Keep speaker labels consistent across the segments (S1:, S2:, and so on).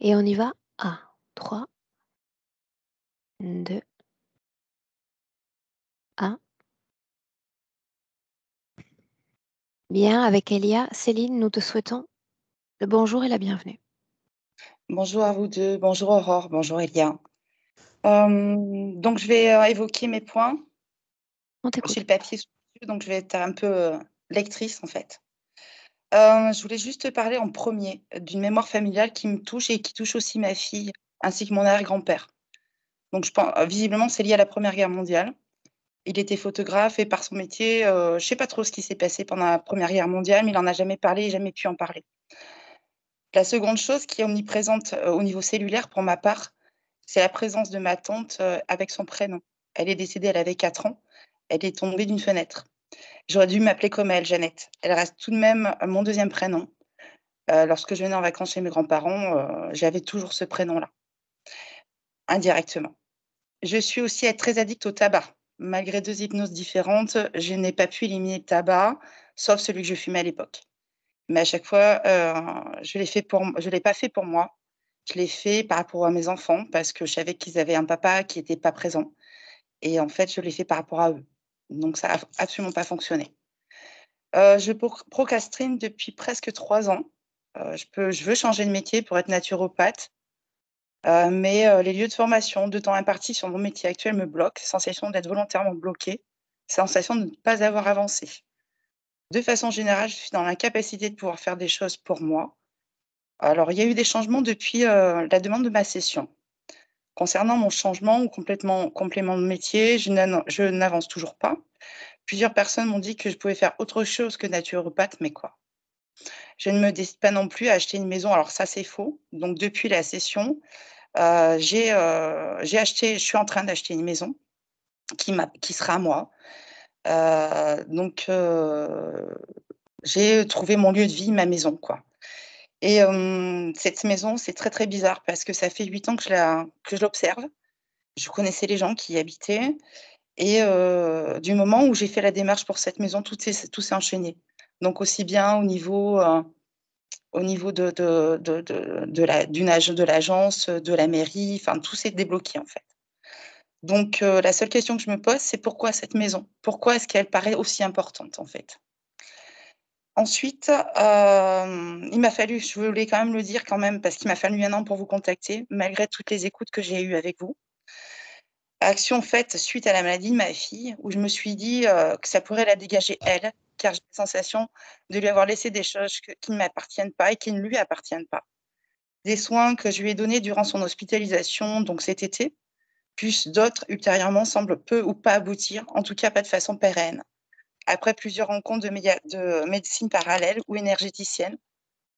S1: Et on y va? Ah, 3, 2, 1. Bien, avec Elia, Céline, nous te souhaitons le bonjour et la bienvenue.
S2: Bonjour à vous 2, bonjour Aurore, bonjour Elia. Donc je vais, évoquer mes points.
S1: On
S2: J'ai
S1: t'écoute.
S2: le papier sous les yeux, donc je vais être un peu, lectrice en fait. Je voulais juste te parler en premier d'une mémoire familiale qui me touche et qui touche aussi ma fille, ainsi que mon arrière-grand-père. Donc je pen visiblement, c'est lié à la Première Guerre mondiale. Il était photographe et par son métier, je sais pas trop ce qui s'est passé pendant la Première Guerre mondiale, mais il en a jamais parlé et jamais pu en parler. La seconde chose qui est omniprésente, au niveau cellulaire pour ma part, c'est la présence de ma tante, avec son prénom. Elle est décédée, elle avait 4 ans. Elle est tombée d'une fenêtre. J'aurais dû m'appeler comme elle, Jeannette. Elle reste tout de même, mon deuxième prénom. Lorsque je venais en vacances chez mes grands-parents, j'avais toujours ce prénom-là, indirectement. Je suis aussi très addict au tabac. Malgré 2 hypnoses différentes, je n'ai pas pu éliminer le tabac, sauf celui que je fumais à l'époque. Mais à chaque fois, je l'ai pas fait pour moi. Je l'ai fait par rapport à mes enfants parce que je savais qu'ils avaient un papa qui était pas présent et en fait, je l'ai fait par rapport à eux. Donc ça a absolument pas fonctionné. Je procrastine depuis presque 3 ans. Je veux changer de métier pour être naturopathe, mais les lieux de formation, de temps impartis sur mon métier actuel me bloquent. Sensation d'être volontairement bloquée, sensation de ne pas avoir avancé. De façon générale, je suis dans l'incapacité de pouvoir faire des choses pour moi. Alors, il y a eu des changements depuis, la demande de ma session. Concernant mon changement ou complètement complément de métier, je n'avance toujours pas. Plusieurs personnes m'ont dit que je pouvais faire autre chose que naturopathe, mais quoi? Je ne me décide pas non plus à acheter une maison, alors ça, c'est faux. Donc depuis la session, je suis en train d'acheter une maison qui sera à moi. Donc j'ai trouvé mon lieu de vie, ma maison, quoi. Et cette maison, c'est très, très bizarre parce que ça fait 8 ans que je l'observe. Je connaissais les gens qui y habitaient et du moment où j'ai fait la démarche pour cette maison, tout s'est enchaîné. Donc aussi bien au niveau de l'agence, de la mairie, enfin tout s'est débloqué, en fait. Donc la seule question que je me pose, c'est pourquoi cette maison? Pourquoi est-ce qu'elle paraît aussi importante, en fait? Ensuite, il m'a fallu je voulais quand même le dire quand même parce qu'il m'a fallu 1 an pour vous contacter, malgré toutes les écoutes que j'ai eues avec vous. Action faite suite à la maladie de ma fille, où je me suis dit, que ça pourrait la dégager elle, car j'ai la sensation de lui avoir laissé des choses qui ne m'appartiennent pas et qui ne lui appartiennent pas. Des soins que je lui ai donnés durant son hospitalisation, donc cet été, plus d'autres ultérieurement semblent peu ou pas aboutir, en tout cas pas de façon pérenne. Après plusieurs rencontres de médecine parallèle ou énergéticienne,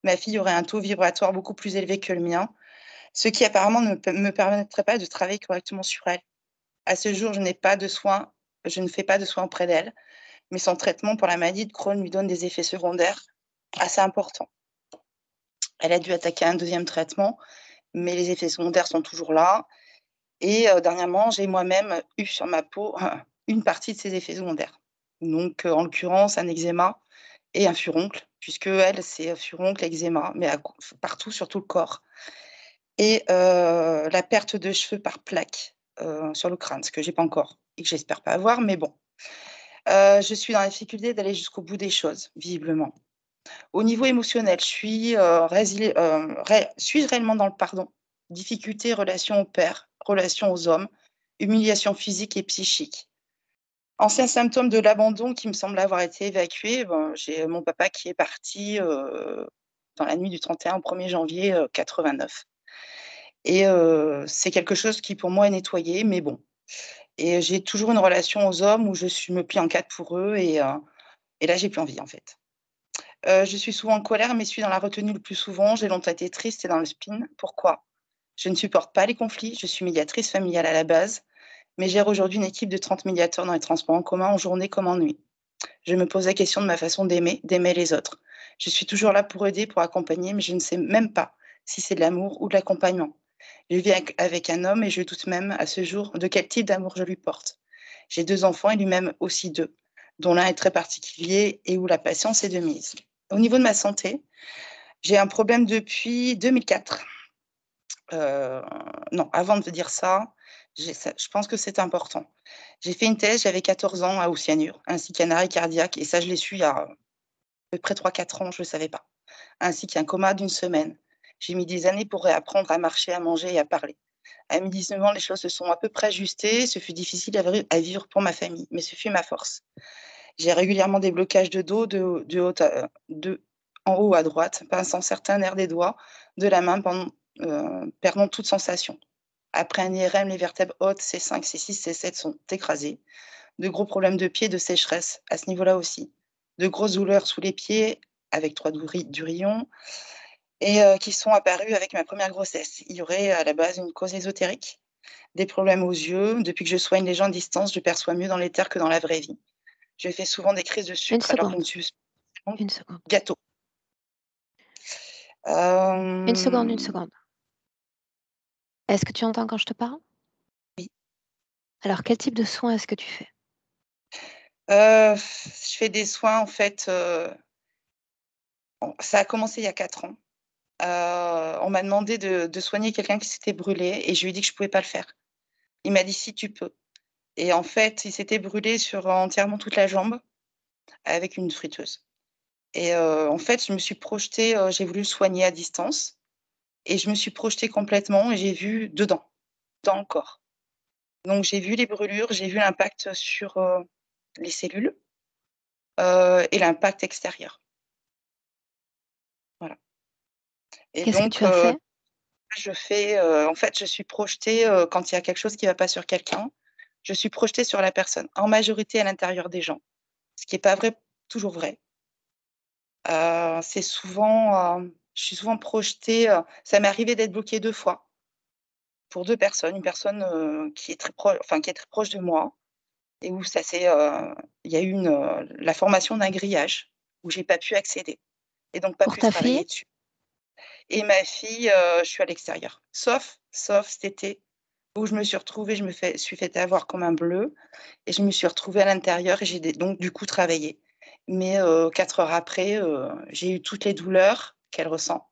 S2: ma fille aurait un taux vibratoire beaucoup plus élevé que le mien, ce qui apparemment ne me permettrait pas de travailler correctement sur elle. À ce jour, je ne fais pas de soins auprès d'elle, mais son traitement pour la maladie de Crohn lui donne des effets secondaires assez importants. Elle a dû attaquer un deuxième traitement, mais les effets secondaires sont toujours là et dernièrement, j'ai moi-même eu sur ma peau une partie de ces effets secondaires. Donc en l'occurrence, un eczéma et un furoncle, puisque elle, c'est furoncle, eczéma, mais partout sur tout le corps et la perte de cheveux par plaques, sur le crâne, ce que j'ai pas encore et que j'espère pas avoir, mais bon. Je suis dans la difficulté d'aller jusqu'au bout des choses, visiblement. Au niveau émotionnel, suis-je réellement dans le pardon? Difficultés, relations au père, relations aux hommes, humiliation physique et psychique. Anciens symptômes de l'abandon qui me semblent avoir été évacués, ben, j'ai mon papa qui est parti, dans la nuit du 31 au 1er janvier, 89 et c'est quelque chose qui pour moi est nettoyé, mais bon et j'ai toujours une relation aux hommes où me plie en 4 pour eux et là j'ai plus envie, en fait. Je suis souvent en colère, mais suis dans la retenue le plus souvent. J'ai longtemps été triste et dans le spin. Pourquoi? Je ne supporte pas les conflits. Je suis médiatrice familiale à la base, mais gère aujourd'hui une équipe de 30 médiateurs dans les transports en commun, en journée comme en nuit. Je me pose la question de ma façon d'aimer les autres. Je suis toujours là pour aider, pour accompagner, mais je ne sais même pas si c'est de l'amour ou de l'accompagnement. Je vis avec un homme et je doute même à ce jour de quel type d'amour je lui porte. J'ai 2 enfants et lui-même aussi 2, dont l'un est très particulier et où la patience est de mise. Au niveau de ma santé, j'ai un problème depuis 2004. Heu, non, avant de te dire ça, je pense que c'est important. J'ai fait une thèse, j'avais 14 ans à Ossianur, ainsi qu'un arrêt cardiaque et ça je l'ai su il y a à peu près 3-4 ans, je le savais pas. Ainsi qu'un coma d'1 semaine. J'ai mis des années pour réapprendre à marcher, à manger et à parler. À mes 19 ans, les choses se sont à peu près ajustées, ce fut difficile à vivre pour ma famille, mais ce fut ma force. J'ai régulièrement des blocages de dos, de en haut à droite, pinçant certains nerfs des doigts, de la main perdant toute sensation. Après un IRM, les vertèbres hautes C5, C6, C7 sont écrasées. De gros problèmes de pieds, de sécheresse à ce niveau-là aussi. De grosses douleurs sous les pieds avec 3 durillons et qui sont apparues avec ma première grossesse. Il y aurait à la base une cause ésotérique, des problèmes aux yeux. Depuis que je soigne les gens à distance, je perçois mieux dans l'éther que dans la vraie vie. Je fais souvent des crises de
S1: Une
S2: sucre alors que je ne
S1: seconde,
S2: suis spécialement
S1: une seconde,
S2: gâteau.
S1: une
S2: Hem,
S1: seconde. Est-ce que tu entends quand je te parle?
S2: oui,
S1: Alors quel type de soins est-ce que tu fais?
S2: je fais des soins en fait, ça a commencé il y a 4 ans. On m'a demandé de soigner quelqu'un qui s'était brûlé et je lui ai dit que je pouvais pas le faire. Il m'a dit: «Si, tu peux» et en fait, il s'était brûlé sur entièrement toute la jambe avec une friteuse et en fait, je me suis projetée, j'ai voulu le soigner à distance et je me suis projetée complètement et j'ai vu dedans, dans le corps. Donc j'ai vu les brûlures, j'ai vu l'impact sur, les cellules, et l'impact extérieur. Voilà et
S1: Qu'est-ce que
S2: donc
S1: tu as fait?
S2: je fais, en fait, je suis projetée, quand il y a quelque chose qui va pas sur quelqu'un, je suis projetée sur la personne, en majorité à l'intérieur des gens, ce qui est pas vrai toujours vrai. C'est souvent, je suis souvent projetée, ça m'est arrivé d'être bloquée 2 fois pour 2 personnes. Une personne, qui est qui est très proche de moi et où ça s'est, il y a eu la formation d'un grillage où j'ai pas pu accéder et donc pas
S1: Pour
S2: pu
S1: ta fille?
S2: travailler dessus et ma fille, je suis à l'extérieur. Sauf cet été où je me suis retrouvée, suis fait avoir comme un bleu et je me suis retrouvée à l'intérieur et j'ai donc du coup travaillé. Mais 4 heures après, j'ai eu toutes les douleurs qu'elle ressent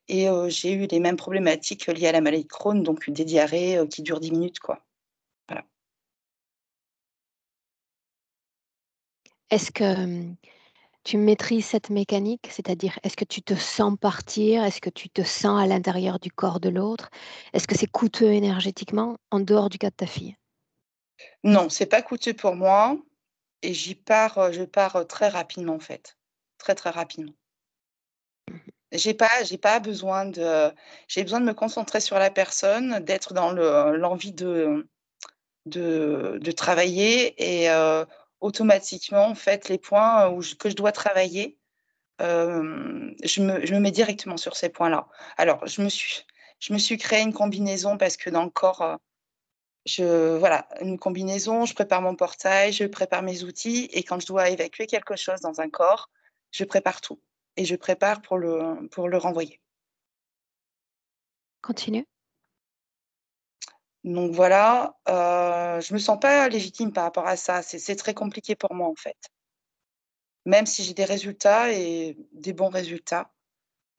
S2: et j'ai eu les mêmes problématiques liées à la maladie de Crohn, donc des diarrhées, qui durent 10 minutes, quoi. Voilà.
S1: Est-ce que, tu maîtrises cette mécanique? C'est-à-dire, est-ce que tu te sens partir? Est-ce que tu te sens à l'intérieur du corps de l'autre? Est-ce que c'est coûteux énergétiquement, en dehors du cas de ta fille?
S2: Non, c'est pas coûteux pour moi et je pars, très rapidement, en fait. Très, très rapidement. J'ai pas besoin j'ai besoin de me concentrer sur la personne, d'être dans l'envie de travailler et automatiquement, en fait, les points où que je dois travailler, je me mets directement sur ces points-là. Alors je me suis créé une combinaison parce que dans le corps, voilà, une combinaison, je prépare mon portail, je prépare mes outils et quand je dois évacuer quelque chose dans un corps, je prépare tout et je prépare pour le renvoyer.
S1: Continue.
S2: Donc voilà, je me sens pas légitime par rapport à ça. C'est très compliqué pour moi, en fait. Même si j'ai des résultats et des bons résultats,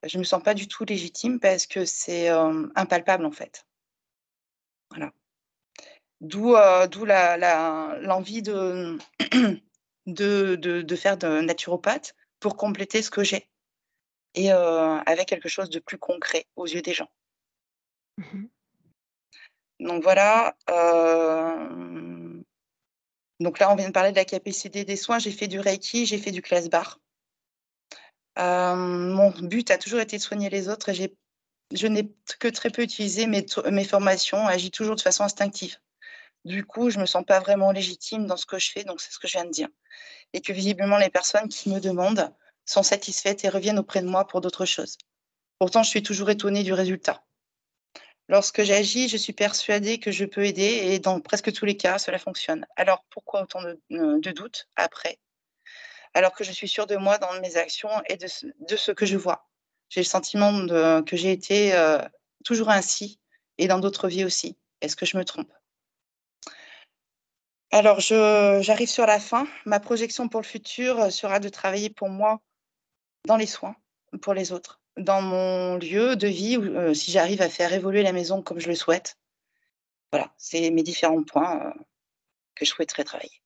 S2: je me sens pas du tout légitime parce que c'est, impalpable, en fait. Voilà. D'où l'envie de faire de naturopathe pour compléter ce que j'ai et avec quelque chose de plus concret aux yeux des gens.
S1: Mmh.
S2: Donc voilà, donc là, on vient de parler de la capacité des soins. J'ai fait du reiki, j'ai fait du class bar. Mon but a toujours été de soigner les autres et je n'ai que très peu utilisé mes formations, agis toujours de façon instinctive. Du coup, je me sens pas vraiment légitime dans ce que je fais, donc c'est ce que je viens de dire et que visiblement les personnes qui me demandent sont satisfaites et reviennent auprès de moi pour d'autres choses. Pourtant, je suis toujours étonnée du résultat. Lorsque j'agis, je suis persuadée que je peux aider et dans presque tous les cas, cela fonctionne. Alors pourquoi autant de doutes après? Alors que je suis sûre de moi dans mes actions et de ce que je vois. J'ai le sentiment que j'ai été, toujours ainsi et dans d'autres vies aussi. Est-ce que je me trompe? Alors j'arrive sur la fin. Ma projection pour le futur, sera de travailler pour moi dans les soins, pour les autres. dans mon lieu de vie ou si j'arrive à faire évoluer la maison comme je le souhaite. Voilà, c'est mes différents points, que je souhaiterais travailler.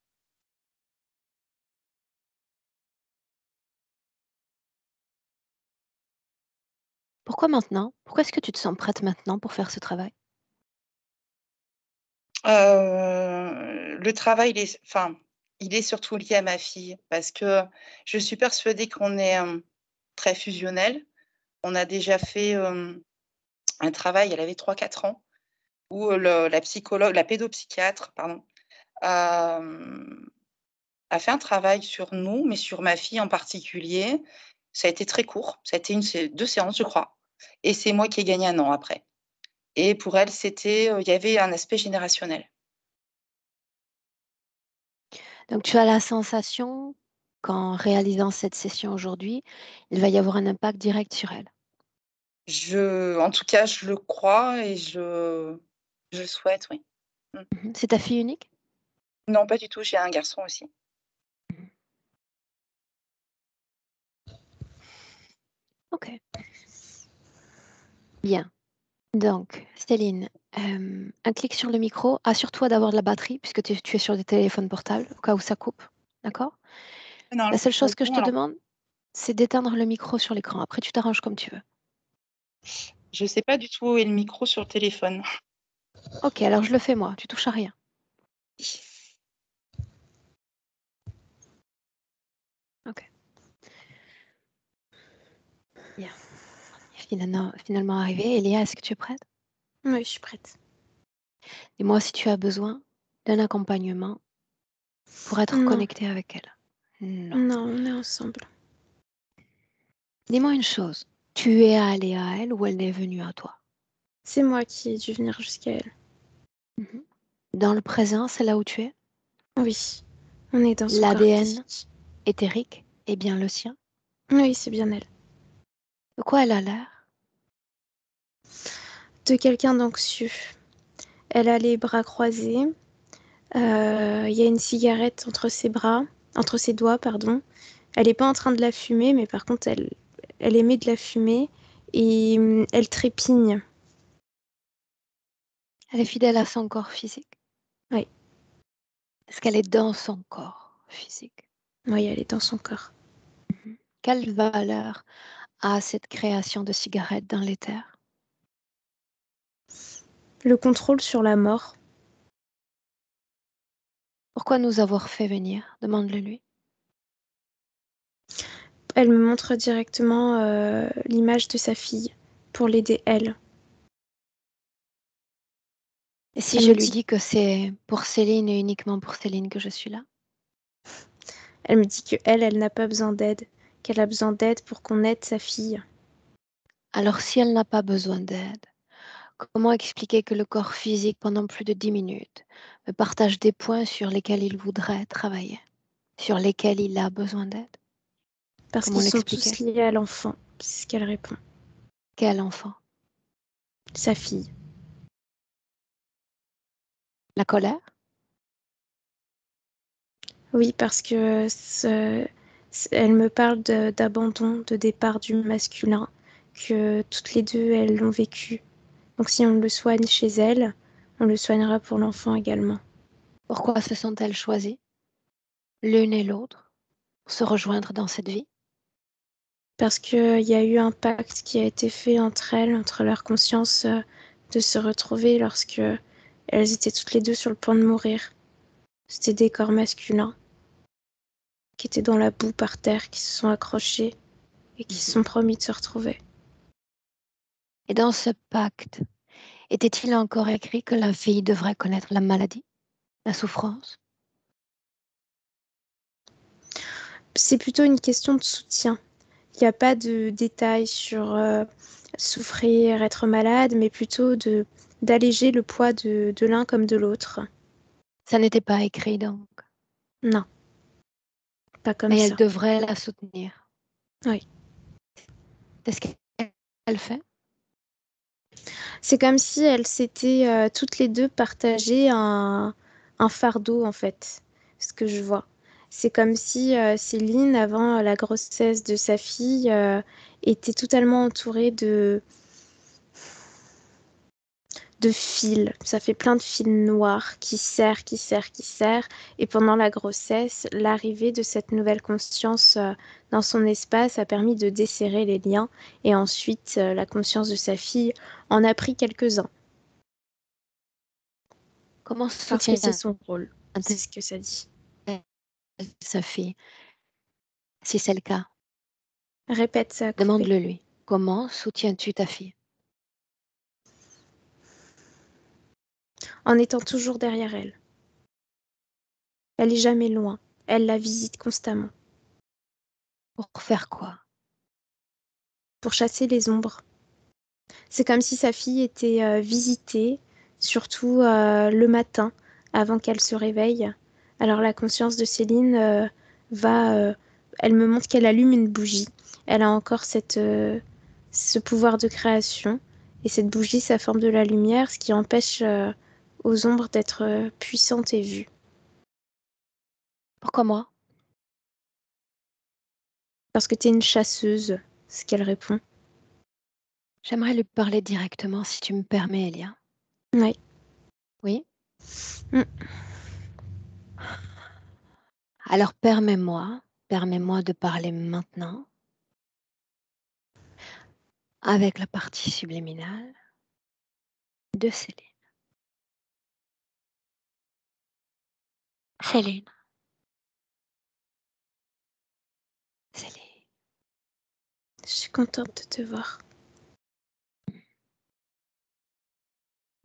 S1: Pourquoi maintenant? Pourquoi est-ce que tu te sens prête maintenant pour faire ce travail?
S2: Le travail, il est surtout lié à ma fille parce que je suis persuadée qu'on est, très fusionnels. On a déjà fait, un travail, elle avait 3 4 ans, où, la pédopsychiatre, pardon, hem, a fait un travail sur nous, mais sur ma fille en particulier. Ça a été très court, ça a été 2 séances, je crois, et c'est moi qui ai gagné 1 an après, et pour elle, il y avait un aspect générationnel.
S1: Donc tu as la sensation qu'en réalisant cette session aujourd'hui, il va y avoir un impact direct sur elle?
S2: En tout cas, je le crois et je le souhaite, oui. Mmh.
S1: Mmh. C'est ta fille unique?
S2: Non, pas du tout, j'ai un garçon aussi.
S1: Mmh. OK, bien. Donc Céline, un clic sur le micro. Assure-toi d'avoir de la batterie puisque tu es sur des téléphones portables, au cas où ça coupe, d'accord?
S2: Non,
S1: La
S2: là,
S1: seule
S2: je
S1: chose que je
S2: réponds
S1: te
S2: alors.
S1: demande, c'est d'éteindre le micro sur l'écran. Après tu t'arranges comme tu veux.
S2: Je sais pas du tout où est le micro sur le téléphone.
S1: OK, alors je le fais moi, tu touches à rien. OK, bien. Finalement arrivé. Eléa, est-ce que tu es prête?
S3: Oui, je suis prête.
S1: Dis-moi si tu as besoin d'un accompagnement pour être
S3: Non,
S1: connectée avec elle. Non.
S3: non, on est ensemble.
S1: Dis-moi une chose, tu es allée à elle ou elle est venue à toi?
S3: C'est moi qui ai dû venir jusqu'à elle.
S1: Mmh. Dans le présent, c'est là où tu es?
S3: Oui, on est dans son corps
S1: L'ADN
S3: physique.
S1: éthérique est bien le sien?
S3: Oui, c'est bien elle.
S1: De quoi elle a l'air?
S3: De quelqu'un d'anxieux. Elle a les bras croisés. Il y a une cigarette entre ses doigts, pardon. Elle n'est pas en train de la fumer, mais par contre, elle émet de la fumée et elle trépigne.
S1: Elle est fidèle à son corps physique?
S3: Oui,
S1: Est-ce qu'elle est dans son corps physique?
S3: oui, elle est dans son corps.
S1: Mmh. Quelle valeur a cette création de cigarette dans l'éther?
S3: Le contrôle sur la mort.
S1: Pourquoi nous avoir fait venir? Demande-le lui.
S3: Elle me montre directement l'image de sa fille pour l'aider elle.
S1: Et si
S3: Elle
S1: je
S3: me
S1: lui
S3: dit,
S1: dis que c'est pour Céline et uniquement pour Céline que je suis là?
S3: elle me dit que elle n'a pas besoin d'aide, qu'elle a besoin d'aide pour qu'on aide sa fille.
S1: Alors si elle n'a pas besoin d'aide, comment expliquer que le corps physique, pendant plus de 10 minutes, me partage des points sur lesquels il voudrait travailler, sur lesquels il a besoin d'aide?
S3: Parce
S1: Comment
S3: qu'ils sont
S1: l'expliquer?
S3: tous liés à l'enfant, c'est ce qu'elle répond.
S1: Quel enfant?
S3: Sa fille.
S1: La colère?
S3: Oui, parce que elle me parle d'abandon, de départ du masculin, que toutes les deux, elles l'ont vécu. Donc si on le soigne chez elle, on le soignera pour l'enfant également.
S1: Pourquoi se sont-elles choisies, l'une et l'autre, pour se rejoindre dans cette vie?
S3: Parce qu'il y a eu un pacte qui a été fait entre elles, entre leur conscience, de se retrouver lorsque elles étaient toutes les deux sur le point de mourir. C'était des corps masculins qui étaient dans la boue par terre, qui se sont accrochés et qui se
S1: Mhm.
S3: sont promis de se retrouver.
S1: Et dans ce pacte, était-il encore écrit que la fille devrait connaître la maladie, la souffrance?
S3: C'est plutôt une question de soutien. Il n'y a pas de détails sur souffrir, être malade, mais plutôt d'alléger le poids de l'un comme de l'autre.
S1: Ça n'était pas écrit donc,
S3: Non, pas comme
S1: mais elle
S3: ça.
S1: devrait la soutenir.
S3: Oui.
S1: C'est ce qu'elle fait?
S3: C'est comme si elles s'étaient toutes les deux partagé un fardeau, en fait, ce que je vois. C'est comme si Céline, avant la grossesse de sa fille, était totalement entourée de fils. Ça fait plein de fils noirs qui serrent. Et pendant la grossesse, l'arrivée de cette nouvelle conscience dans son espace a permis de desserrer les liens. Et ensuite, la conscience de sa fille en a pris quelques-uns.
S1: Comment
S3: Parce que c'est
S1: soutient
S3: son rôle. C'est ce que ça dit.
S1: sa fille? Si c'est le cas,
S3: Répète ça, coupé.
S1: demande-le lui. Comment soutiens-tu ta fille?
S3: En étant toujours derrière elle. Elle est jamais loin. Elle la visite constamment.
S1: Pour faire quoi?
S3: Pour chasser les ombres. C'est comme si sa fille était visitée, surtout le matin, avant qu'elle se réveille. Alors la conscience de Céline elle me montre qu'elle allume une bougie. Elle a encore ce pouvoir de création. Et cette bougie, ça forme de la lumière, ce qui empêche aux ombres d'être puissantes et vues.
S1: Pourquoi moi?
S3: Parce que t'es une chasseuse, ce qu'elle répond.
S1: J'aimerais lui parler directement si tu me permets, Elia.
S3: Oui.
S1: Oui?
S3: Mm.
S1: Alors permets-moi de parler maintenant avec la partie subliminale de Céline. Céline. Céline.
S3: Je suis contente de te voir.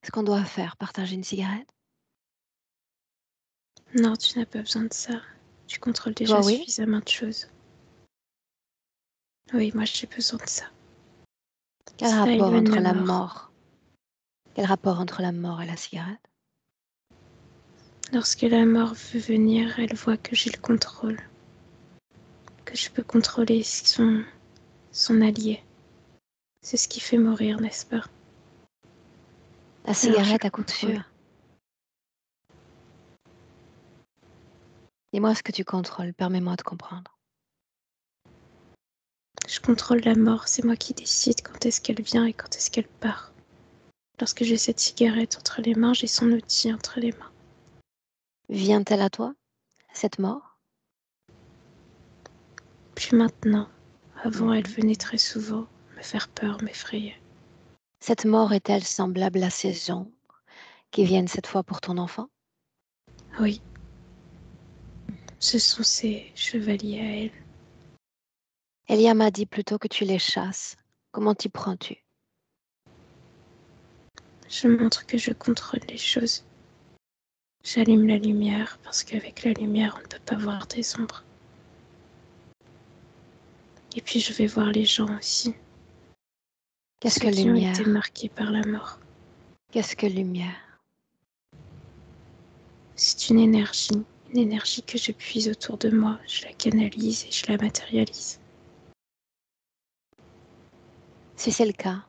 S1: Ce qu'on doit faire, partager une cigarette?
S3: Non, tu n'as pas besoin de ça. Tu contrôles déjà
S1: Toi, oui?
S3: suffisamment de choses. Oui, moi j'ai besoin de ça.
S1: Quel
S3: Ça
S1: rapport
S3: éloigne
S1: entre
S3: la
S1: la
S3: mort.
S1: mort? Quel rapport entre la mort et la cigarette?
S3: Lorsque la mort veut venir, elle voit que j'ai le contrôle. Que je peux contrôler son allié. C'est ce qui fait mourir, n'est-ce pas?
S1: La
S3: Alors je
S1: cigarette
S3: le
S1: à coup
S3: contrôle.
S1: sûr. Dis-moi ce que tu contrôles, permets-moi de comprendre.
S3: Je contrôle la mort, c'est moi qui décide quand est-ce qu'elle vient et quand est-ce qu'elle part. Lorsque j'ai cette cigarette entre les mains, j'ai son outil entre les mains.
S1: Vient-elle à toi, cette mort?
S3: Puis maintenant, avant elle venait très souvent me faire peur, m'effrayer.
S1: Cette mort est-elle semblable à ces ombres qui viennent cette fois pour ton enfant?
S3: Oui, ce sont ces chevaliers à elle.
S1: Elia m'a dit plutôt que tu les chasses. Comment t'y prends-tu?
S3: Je montre que je contrôle les choses. J'allume la lumière parce qu'avec la lumière, on ne peut pas voir des ombres. Et puis je vais voir les gens aussi,
S1: Qu'est-ce
S3: ceux
S1: que
S3: qui ont été
S1: lumière?
S3: marqués par la mort.
S1: Qu'est-ce que lumière?
S3: C'est une énergie que je puise autour de moi. Je la canalise et je la matérialise.
S1: Si c'est le cas,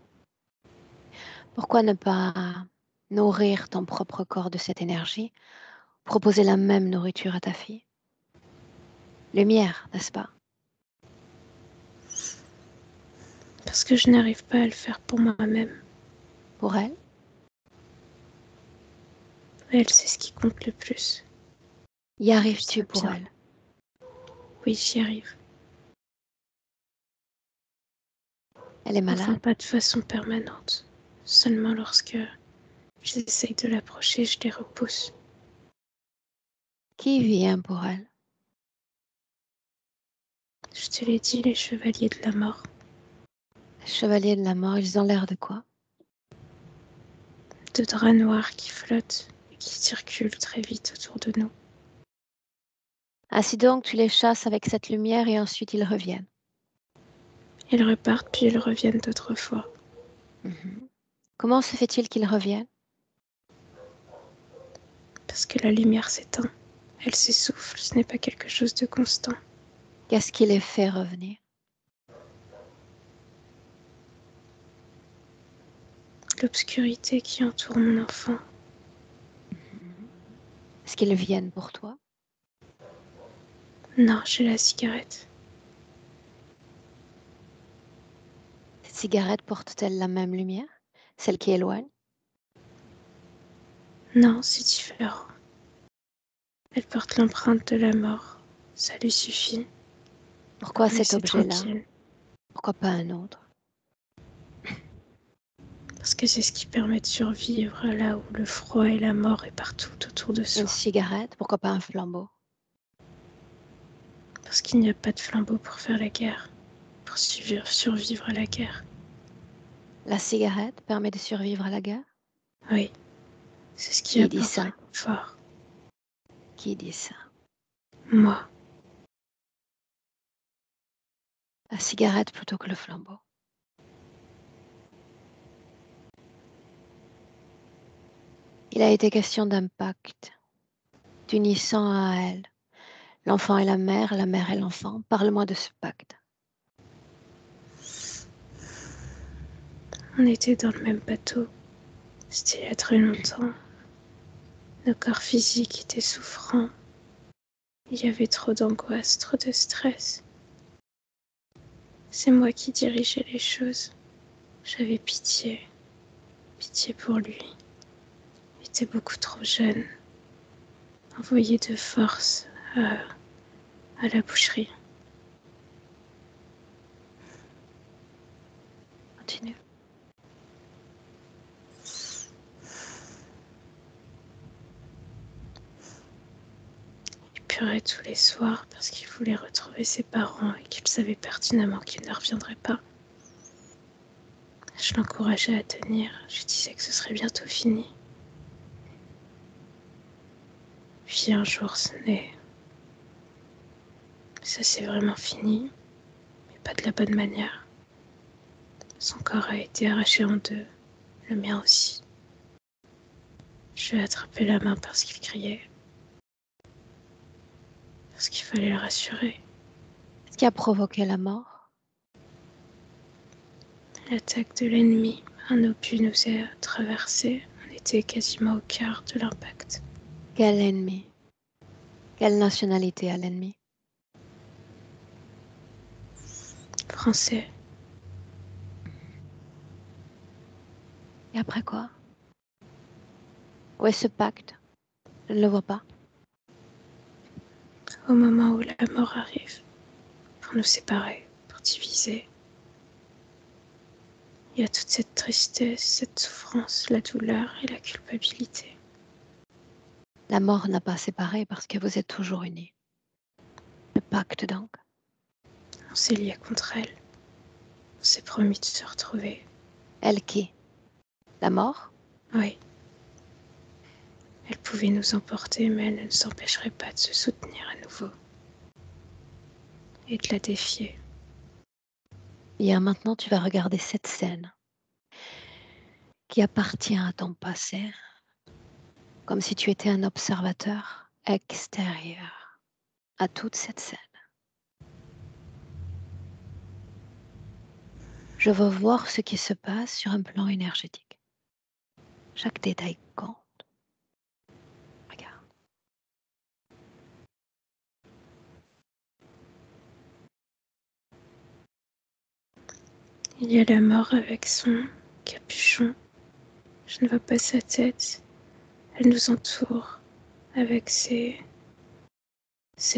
S1: pourquoi ne pas nourrir ton propre corps de cette énergie, proposer la même nourriture à ta fille? Lumière, n'est-ce pas?
S3: Parce que je n'arrive pas à le faire pour moi-même.
S1: Pour elle?
S3: Elle, c'est ce qui compte le plus.
S1: Y arrives-tu pour
S3: Bien.
S1: elle?
S3: Oui, j'y arrive.
S1: Elle est
S3: Enfin,
S1: malade?
S3: pas de façon permanente. Seulement lorsque j'essaye de l'approcher, je les repousse.
S1: Qui vient pour elle?
S3: Je te l'ai dit, les chevaliers de la mort.
S1: Les chevaliers de la mort, ils ont l'air de quoi?
S3: De draps noirs qui flottent et qui circulent très vite autour de nous.
S1: Ainsi donc, tu les chasses avec cette lumière et ensuite ils reviennent.
S3: Ils repartent puis ils reviennent d'autres fois.
S1: Comment se fait-il qu'ils reviennent?
S3: Parce que la lumière s'éteint. Elle s'essouffle, ce n'est pas quelque chose de constant.
S1: Qu'est-ce qui les fait revenir?
S3: L'obscurité qui entoure mon enfant.
S1: Est-ce qu'ils viennent pour toi?
S3: Non, j'ai la cigarette.
S1: cigarette porte-t-elle la même lumière? Celle qui éloigne?
S3: Non, c'est différent. Elle porte l'empreinte de la mort. Ça lui suffit
S1: Pourquoi
S3: pour me
S1: cet
S3: laisser
S1: objet-là?
S3: tranquille.
S1: Pourquoi pas un autre?
S3: Parce que c'est ce qui permet de survivre là où le froid et la mort est partout autour de
S1: Une
S3: soi.
S1: cigarette? Pourquoi pas un flambeau?
S3: Parce qu'il n'y a pas de flambeau pour faire la guerre, pour survivre à la guerre.
S1: La cigarette permet de survivre à la guerre?
S3: Oui, c'est ce qui
S1: Qui dit
S3: apporte
S1: ça?
S3: réconfort.
S1: Qui dit ça?
S3: Moi,
S1: La cigarette plutôt que le flambeau. Il a été question d'un pacte, t'unissant à elle. L'enfant et la mère et l'enfant. Parle-moi de ce pacte.
S3: on était dans le même bateau. C'était il y a très longtemps. Nos corps physiques étaient souffrants. Il y avait trop d'angoisse, trop de stress. C'est moi qui dirigeais les choses. J'avais pitié, pitié pour lui. Il était beaucoup trop jeune, envoyé de force à la boucherie.
S1: Continue.
S3: Il pleurait tous les soirs parce qu'il voulait retrouver ses parents et qu'il savait pertinemment qu'il ne reviendrait pas. Je l'encourageais à tenir, je disais que ce serait bientôt fini. Puis un jour, ça s'est vraiment fini, mais pas de la bonne manière. Son corps a été arraché en deux, le mien aussi. Je lui ai attrapé la main parce qu'il criait, parce qu'il fallait le rassurer.
S1: Ce qui a provoqué la mort?
S3: L'attaque de l'ennemi, un obus nous a traversés. On était quasiment au cœur de l'impact.
S1: Quel ennemi? Quelle nationalité a l'ennemi?
S3: Français,
S1: Et après quoi? Où est ce pacte? Je ne le vois pas.
S3: au moment où la mort arrive, pour nous séparer, pour diviser, il y a toute cette tristesse, cette souffrance, la douleur et la culpabilité.
S1: La mort n'a pas séparé parce que vous êtes toujours unis. Le pacte donc.
S3: On s'est liés contre elle. On s'est promis de se retrouver.
S1: Elle qui? La mort?
S3: Oui. Elle pouvait nous emporter, mais elle ne nous empêcherait pas de se soutenir à nouveau. Et de la défier.
S1: Bien, maintenant tu vas regarder cette scène qui appartient à ton passé, comme si tu étais un observateur extérieur à toute cette scène. Je veux voir ce qui se passe sur un plan énergétique. Chaque détail compte. Regarde.
S3: Il y a la mort avec son capuchon. Je ne vois pas sa tête. Elle nous entoure avec ses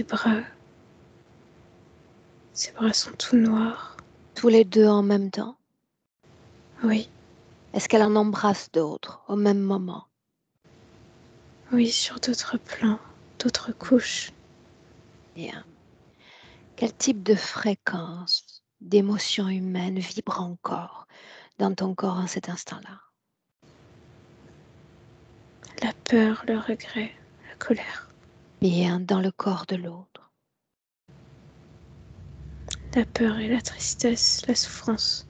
S3: bras. Ses bras sont tout noirs.
S1: Tous les deux en même temps.
S3: Oui,
S1: Est-ce qu'elle en embrasse d'autres au même moment?
S3: oui, sur d'autres plans, d'autres couches.
S1: Bien. Quel type de fréquence, d'émotion humaine vibre encore dans ton corps en cet instant-là?
S3: La peur, le regret, la colère.
S1: Bien, dans le corps de l'autre.
S3: La peur et la tristesse, la souffrance.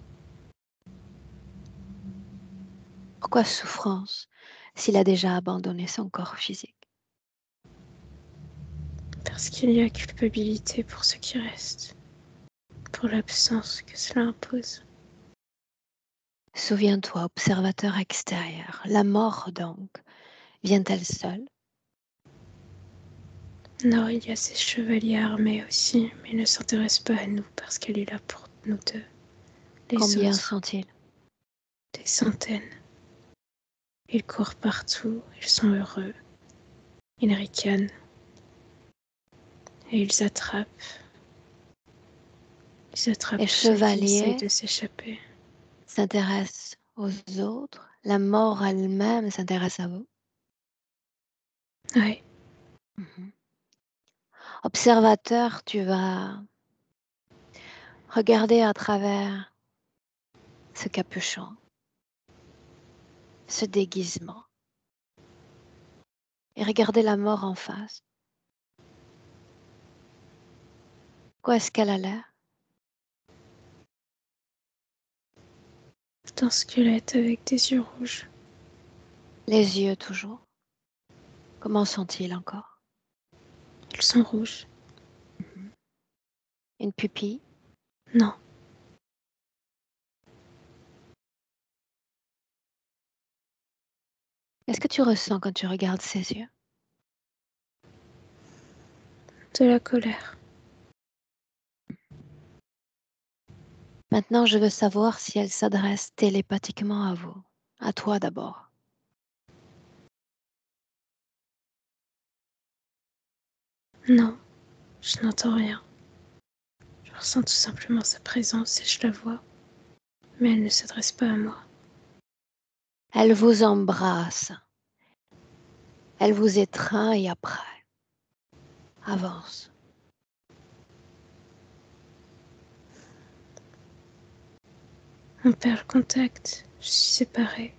S1: Pourquoi souffrance s'il a déjà abandonné son corps physique?
S3: Parce qu'il y a culpabilité pour ce qui reste. Pour l'absence que cela impose.
S1: Souviens-toi, observateur extérieur, la mort donc, vient-elle seule?
S3: Non, il y a ces chevaliers armés aussi, mais ils ne s'intéressent pas à nous parce qu'elle est là pour nous deux. Les
S1: Combien
S3: autres,
S1: sont-ils?
S3: des centaines. Ils courent partout, ils sont heureux, ils ricanent et ils attrapent
S1: Les
S3: tous ceux qui essayent
S1: chevaliers
S3: de s'échapper.
S1: s'intéressent aux autres. La mort elle-même s'intéresse à vous.
S3: Ouais,
S1: Mhm. Observateur, tu vas regarder à travers ce capuchon, ce déguisement, et regarder la mort en face. Quoi est-ce qu'elle a l'air?
S3: c'est un squelette avec des yeux rouges.
S1: Les yeux toujours. Comment sont-ils encore?
S3: Ils sont rouges.
S1: Mhm. Une pupille?
S3: Non,
S1: Qu'est-ce que tu ressens quand tu regardes ses yeux?
S3: de la colère.
S1: Maintenant, je veux savoir si elle s'adresse télépathiquement à vous, à toi d'abord.
S3: Non, je n'entends rien. Je ressens tout simplement sa présence et je la vois, mais elle ne s'adresse pas à moi.
S1: Elle vous embrasse, elle vous étreint et après, avance.
S3: On perd le contact, je suis séparée.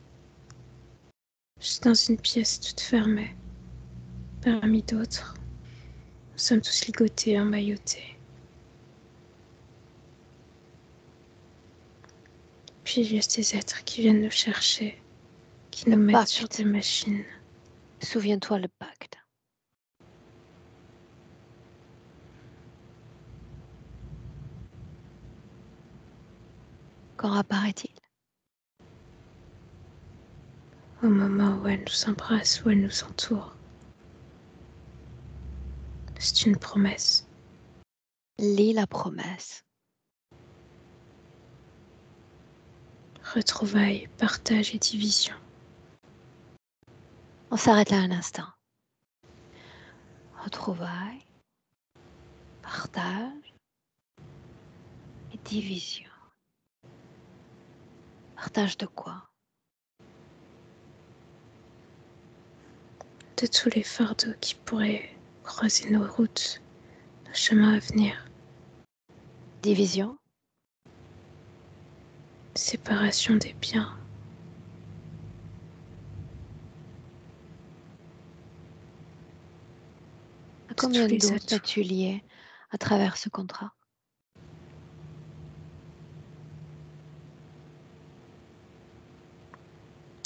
S3: Je suis dans une pièce toute fermée, parmi d'autres. Nous sommes tous ligotés, emmaillotés. Puis il y a ces êtres qui viennent nous chercher, qui
S1: Le
S3: nous mettent sur
S1: pacte,
S3: des machines.
S1: souviens-toi le pacte. Quand apparaît-il?
S3: Au moment où elle nous embrasse, où elle nous entoure. C'est une promesse.
S1: Lis la promesse.
S3: Retrouvailles, partage et division.
S1: On s'arrête là un instant. Retrouvailles, partage et division. Partage de quoi?
S3: De tous les fardeaux qui pourraient croiser nos routes, nos chemins à venir.
S1: Division?
S3: Séparation des biens.
S1: À
S3: De tous
S1: combien
S3: les
S1: d'autres
S3: atouts.
S1: es-tu lié à travers ce contrat?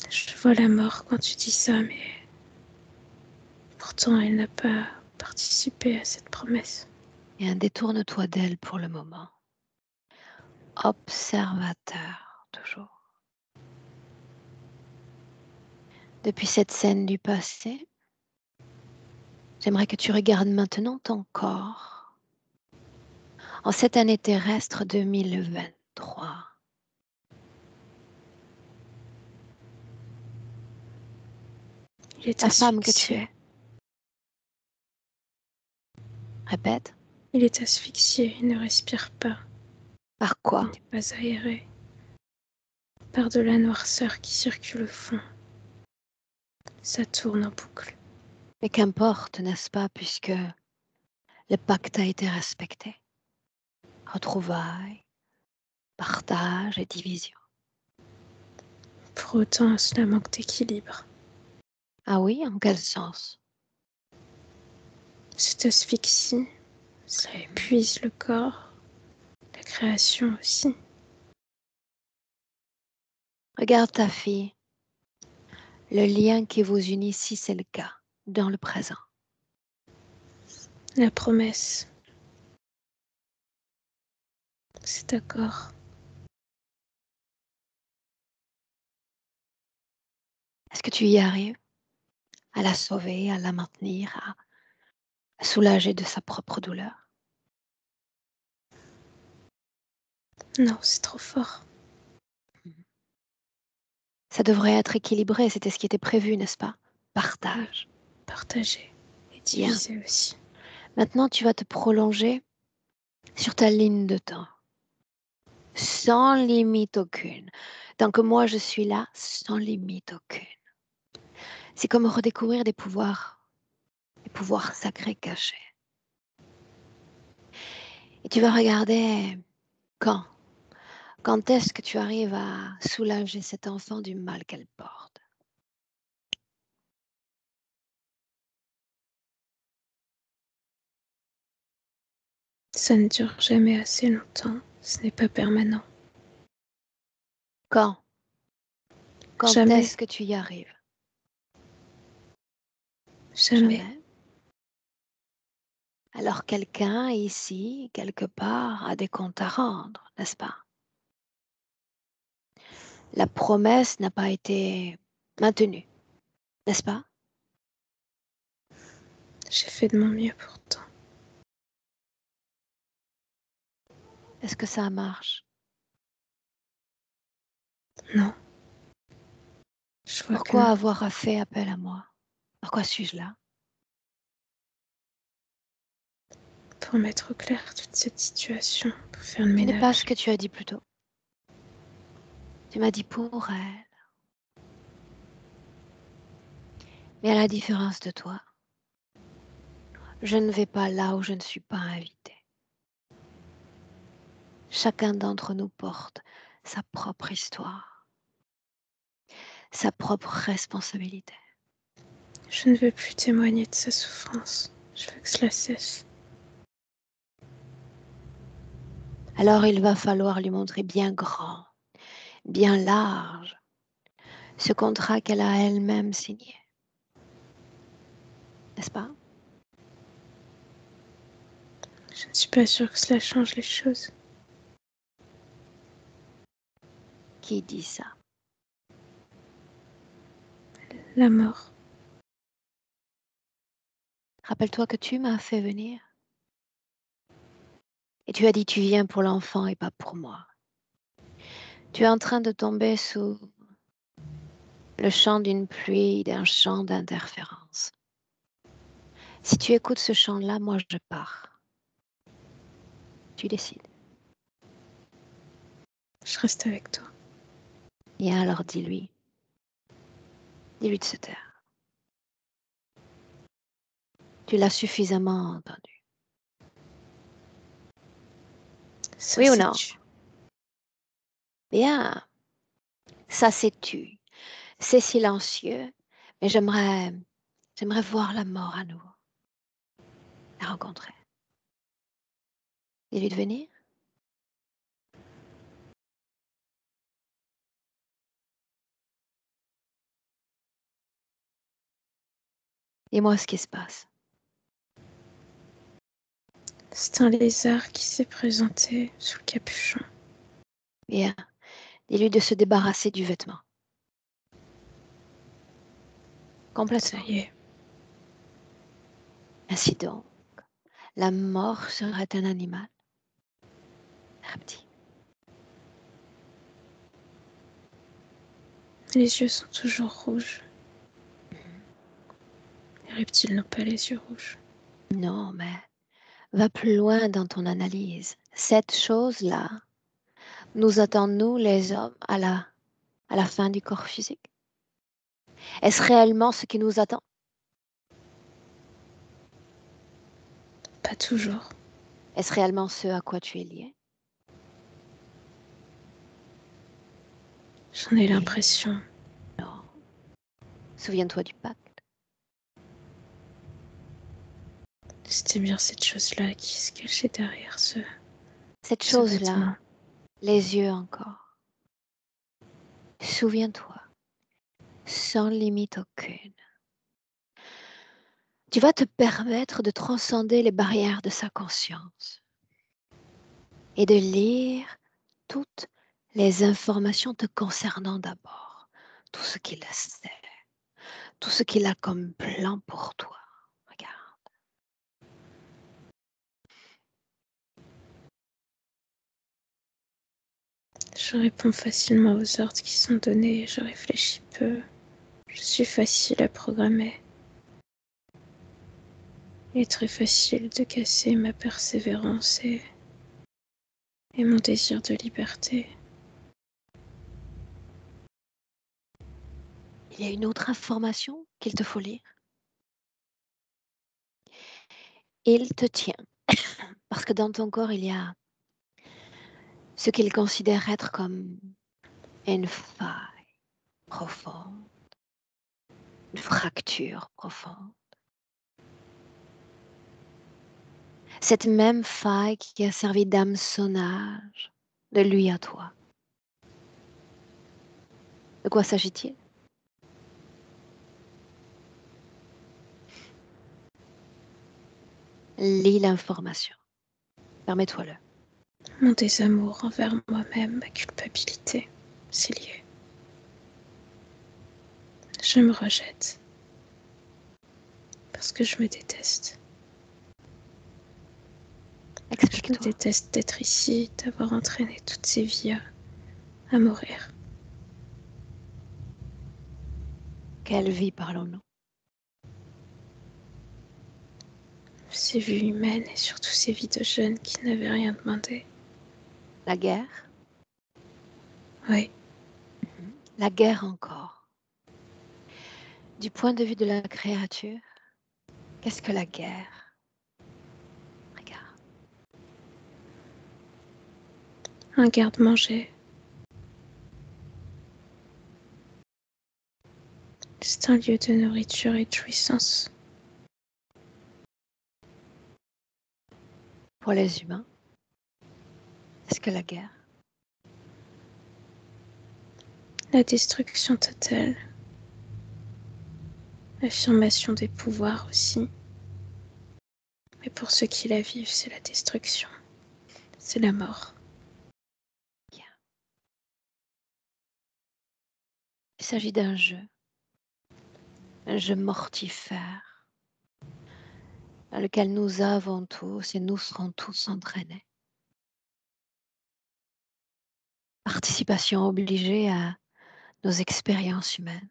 S3: Je vois la mort quand tu dis ça, mais pourtant elle n'a pas participé à cette promesse.
S1: Et un détourne-toi d'elle pour le moment. Observateur, toujours. Depuis cette scène du passé, j'aimerais que tu regardes maintenant ton corps. En cette année terrestre 2023,
S3: Il est
S1: la femme que tu
S3: asphyxié.
S1: es. Répète,
S3: Il est asphyxié, il ne respire pas.
S1: par
S3: Il
S1: quoi?
S3: n'est pas aéré. Par de la noirceur qui circule au fond. Ça tourne en boucle.
S1: Mais qu'importe, n'est-ce pas, puisque le pacte a été respecté. Retrouvailles, partage et division.
S3: Pour autant, cela manque d'équilibre.
S1: Ah oui, en quel sens?
S3: Cette asphyxie, cela épuise le corps, la création aussi.
S1: Regarde ta fille, le lien qui vous unit si c'est le cas, dans le présent.
S3: La promesse, cet accord.
S1: Est-ce que tu y arrives à la sauver, à la maintenir, à soulager de sa propre douleur?
S3: Non, c'est trop fort.
S1: Ça devrait être équilibré, c'était ce qui était prévu, n'est-ce pas? Partage.
S3: Partager et
S1: Bien.
S3: diviser aussi.
S1: Maintenant, tu vas te prolonger sur ta ligne de temps, sans limite aucune. Tant que moi, je suis là, sans limite aucune. C'est comme redécouvrir des pouvoirs sacrés cachés. Et tu vas regarder quand. Quand est-ce que tu arrives à soulager cet enfant du mal qu'elle porte?
S3: Ça ne dure jamais assez longtemps. Ce n'est pas permanent.
S1: Quand? Quand
S3: Jamais.
S1: est-ce que tu y arrives?
S3: Jamais.
S1: Alors quelqu'un ici, quelque part, a des comptes à rendre, n'est-ce pas? La promesse n'a pas été maintenue, n'est-ce pas?
S3: J'ai fait de mon mieux pourtant.
S1: Est-ce que ça marche?
S3: Non. Je vois
S1: Pourquoi
S3: que non.
S1: avoir fait appel à moi? Pourquoi suis-je là?
S3: Pour mettre au clair toute cette situation, pour faire le
S1: Ce n'est pas
S3: ménage.
S1: ce que tu as dit plus tôt. Tu m'as dit pour elle. Mais à la différence de toi, je ne vais pas là où je ne suis pas invitée. Chacun d'entre nous porte sa propre histoire, sa propre responsabilité.
S3: Je ne veux plus témoigner de sa souffrance. Je veux que cela cesse.
S1: Alors il va falloir lui montrer bien grand, bien large, ce contrat qu'elle a elle-même signé. N'est-ce pas?
S3: Je ne suis pas sûre que cela change les choses.
S1: Qui dit ça?
S3: La mort.
S1: Rappelle-toi que tu m'as fait venir. Et tu as dit tu viens pour l'enfant et pas pour moi. Tu es en train de tomber sous le chant d'une pluie, d'un chant d'interférence. Si tu écoutes ce chant-là, moi je pars. Tu décides.
S3: Je reste avec toi.
S1: Bien alors dis-lui. Dis-lui de se taire. Tu l'as suffisamment entendu.
S3: Ça,
S1: Oui ou
S3: c'est
S1: non?
S3: tu.
S1: Bien. Ça c'est tu. C'est silencieux, mais j'aimerais voir la mort à nouveau. La rencontrer. Dis-lui de venir. Dis-moi ce qui se passe.
S3: C'est un lézard qui s'est présenté sous le capuchon.
S1: Bien. Dis-lui de se débarrasser du vêtement.
S3: Ça
S1: Complètement.
S3: y est.
S1: Ainsi donc, la mort serait un animal. Un reptile.
S3: Les yeux sont toujours rouges. Les reptiles n'ont pas les yeux rouges.
S1: Non, mais va plus loin dans ton analyse. Cette chose-là nous attend, nous les hommes, à la fin du corps physique. Est-ce réellement ce qui nous attend?
S3: Pas toujours.
S1: Est-ce réellement ce à quoi tu es lié?
S3: J'en ai
S1: Oui.
S3: l'impression.
S1: Non. Souviens-toi du pacte.
S3: C'était bien cette chose-là qui se cachait derrière ce
S1: Cette
S3: vêtement.
S1: chose-là, les yeux encore. Souviens-toi, sans limite aucune. Tu vas te permettre de transcender les barrières de sa conscience et de lire toutes les informations te concernant d'abord, tout ce qu'il sait, tout ce qu'il a comme plan pour toi. Regarde.
S3: Je réponds facilement aux ordres qui sont donnés, je réfléchis peu, je suis facile à programmer. Il est très facile de casser ma persévérance et mon désir de liberté.
S1: Il y a une autre information qu'il te faut lire. Il te tient, parce que dans ton corps, il y a ce qu'il considère être comme une faille profonde, une fracture profonde. Cette même faille qui a servi d'hameçonnage de lui à toi. De quoi s'agit-il? Lis l'information. Permets-toi-le.
S3: Mon désamour envers moi-même, ma culpabilité, c'est lié. Je me rejette parce que je me déteste. Je me
S1: Explique-toi.
S3: déteste d'être ici, d'avoir entraîné toutes ces vies à mourir.
S1: Quelle vie parlons-nous?
S3: Ces vies humaines et surtout ces vies de jeunes qui n'avaient rien demandé.
S1: La guerre?
S3: Oui,
S1: La guerre encore. Du point de vue de la créature, qu'est-ce que la guerre? Regarde.
S3: un garde-manger. C'est un lieu de nourriture et de jouissance.
S1: Pour les humains, est-ce que la guerre?
S3: La destruction totale. L'affirmation des pouvoirs aussi. Mais pour ceux qui la vivent, c'est la destruction. C'est la mort.
S1: Bien. Il s'agit d'un jeu mortifère, dans lequel nous avons tous et nous serons tous entraînés. Participation obligée à nos expériences humaines.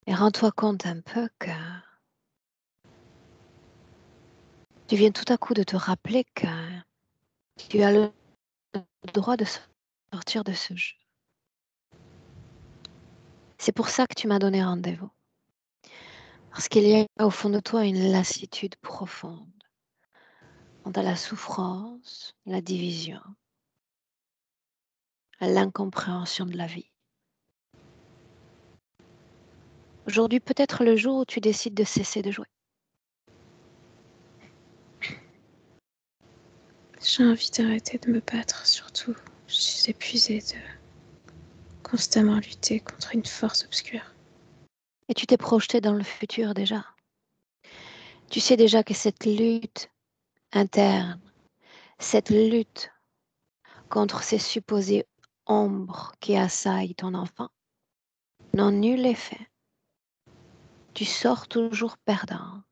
S1: Et rends-toi compte un peu que tu viens tout à coup de te rappeler que tu as le droit de sortir de ce jeu. C'est pour ça que tu m'as donné rendez-vous. Parce qu'il y a au fond de toi une lassitude profonde quant à la souffrance, la division, à l'incompréhension de la vie. Aujourd'hui, peut-être le jour où tu décides de cesser de jouer.
S3: J'ai envie d'arrêter de me battre, surtout. Je suis épuisée de constamment lutter contre une force obscure.
S1: Et tu t'es projeté dans le futur déjà. Tu sais déjà que cette lutte interne, cette lutte contre ces supposées ombres qui assaillent ton enfant, n'ont nul effet. Tu sors toujours perdante.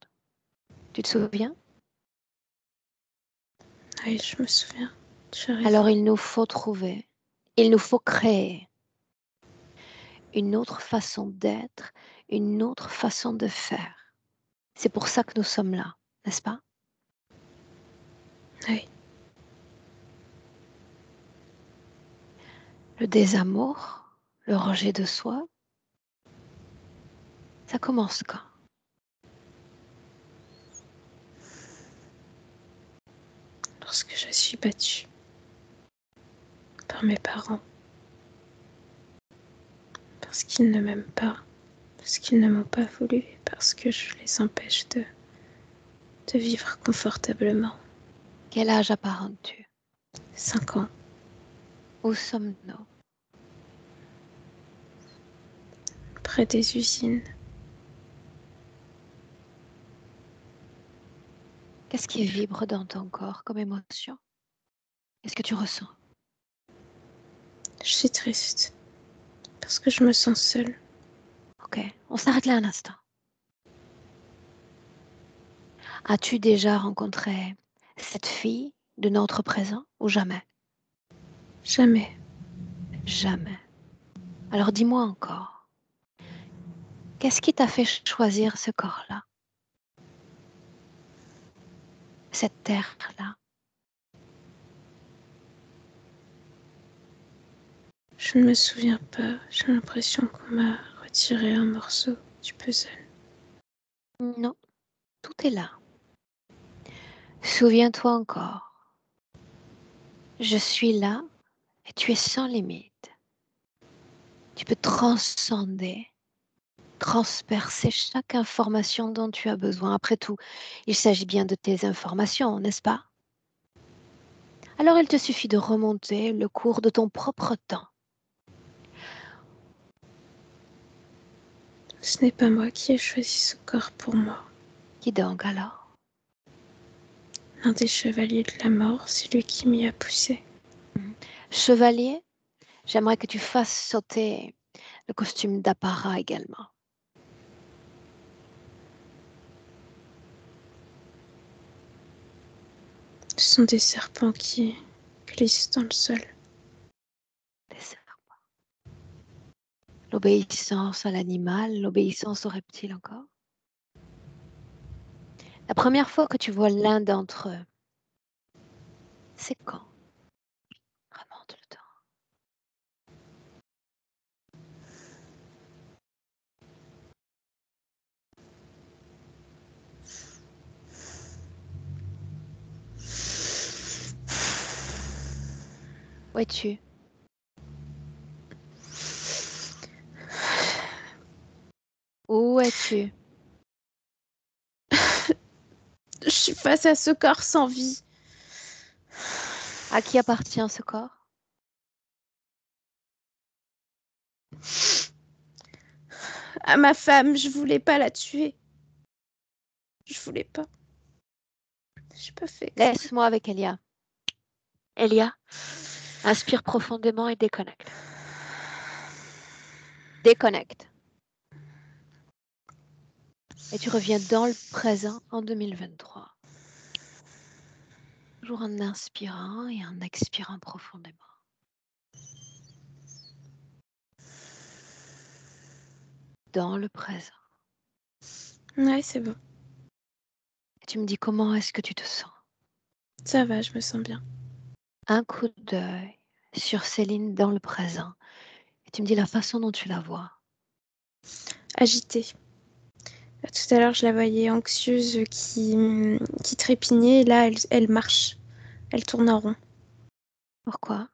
S1: Tu te souviens?
S3: Oui, je me souviens. J'arrive.
S1: Alors il nous faut trouver, il nous faut créer une autre façon d'être, une autre façon de faire. C'est pour ça que nous sommes là, n'est-ce pas?
S3: Oui,
S1: Le désamour, le rejet de soi, ça commence quand?
S3: lorsque je suis battue par mes parents, parce qu'ils ne m'aiment pas, parce qu'ils ne m'ont pas voulu, parce que je les empêche de vivre confortablement.
S1: Quel âge apparentes-tu?
S3: 5 ans,
S1: Où sommes-nous?
S3: près des usines.
S1: Qu'est-ce qui vibre dans ton corps comme émotion? Qu'est-ce que tu ressens?
S3: Je suis triste, parce que je me sens seule.
S1: Ok, on s'arrête là un instant. As-tu déjà rencontré cette fille de notre présent ou jamais?
S3: Jamais.
S1: Jamais. Alors dis-moi encore, qu'est-ce qui t'a fait choisir ce corps-là, cette terre-là?
S3: Je ne me souviens pas. J'ai l'impression qu'on m'a retiré un morceau du puzzle.
S1: Non, tout est là. Souviens-toi encore, je suis là et tu es sans limite. Tu peux transcender, transpercer chaque information dont tu as besoin. Après tout, il s'agit bien de tes informations, n'est-ce pas? Alors il te suffit de remonter le cours de ton propre temps.
S3: Ce n'est pas moi qui ai choisi ce corps pour moi.
S1: Qui donc alors?
S3: Un des chevaliers de la mort, c'est lui qui m'y a poussé.
S1: Chevalier, j'aimerais que tu fasses sauter le costume d'apparat également.
S3: Ce sont des serpents qui glissent dans le sol.
S1: Des serpents. L'obéissance à l'animal, l'obéissance au reptile encore. La première fois que tu vois l'un d'entre eux, c'est quand? Remonte le temps. Où es-tu? Où es-tu?
S3: Je suis face à ce corps sans vie.
S1: À qui appartient ce corps?
S3: À ma femme, je voulais pas la tuer. Je voulais pas. J'ai pas fait exprès.
S1: Laisse-moi avec Elia. Elia, inspire profondément et déconnecte. Déconnecte. Et tu reviens dans le présent en 2023. Toujours en inspirant et en expirant profondément. Dans le présent.
S3: Ouais, c'est bon.
S1: Et tu me dis comment est-ce que tu te sens?
S3: Ça va, je me sens bien.
S1: Un coup d'œil sur Céline dans le présent. Et tu me dis la façon dont tu la vois.
S3: Agitée. Tout à l'heure, je la voyais anxieuse qui trépignait. Et là, elle marche. Elle tourne en rond.
S1: Pourquoi?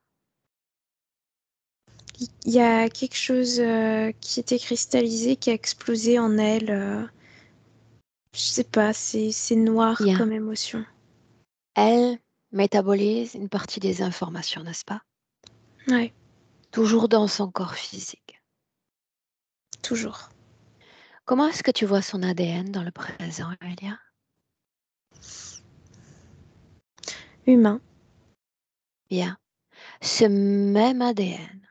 S3: Il y a quelque chose qui était cristallisé, qui a explosé en elle. Je sais pas, c'est noir
S1: Bien.
S3: comme émotion.
S1: Elle métabolise une partie des informations, n'est-ce pas?
S3: Ouais,
S1: Toujours dans son corps physique.
S3: toujours.
S1: Comment est-ce que tu vois son ADN dans le présent, Elia?
S3: Humain.
S1: Bien. Ce même ADN,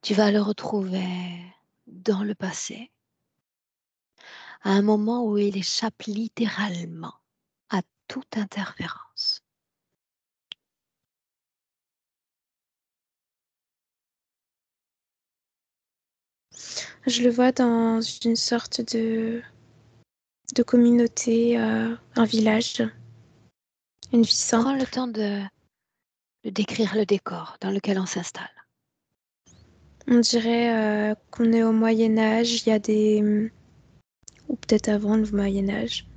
S1: tu vas le retrouver dans le passé, à un moment où il échappe littéralement à toute interférence.
S3: Je le vois dans une sorte de communauté, un village, une vie
S1: Prends le
S3: simple.
S1: temps de décrire le décor dans lequel on s'installe.
S3: On dirait qu'on est au Moyen Âge, il y a des... ou peut-être avant le Moyen Âge.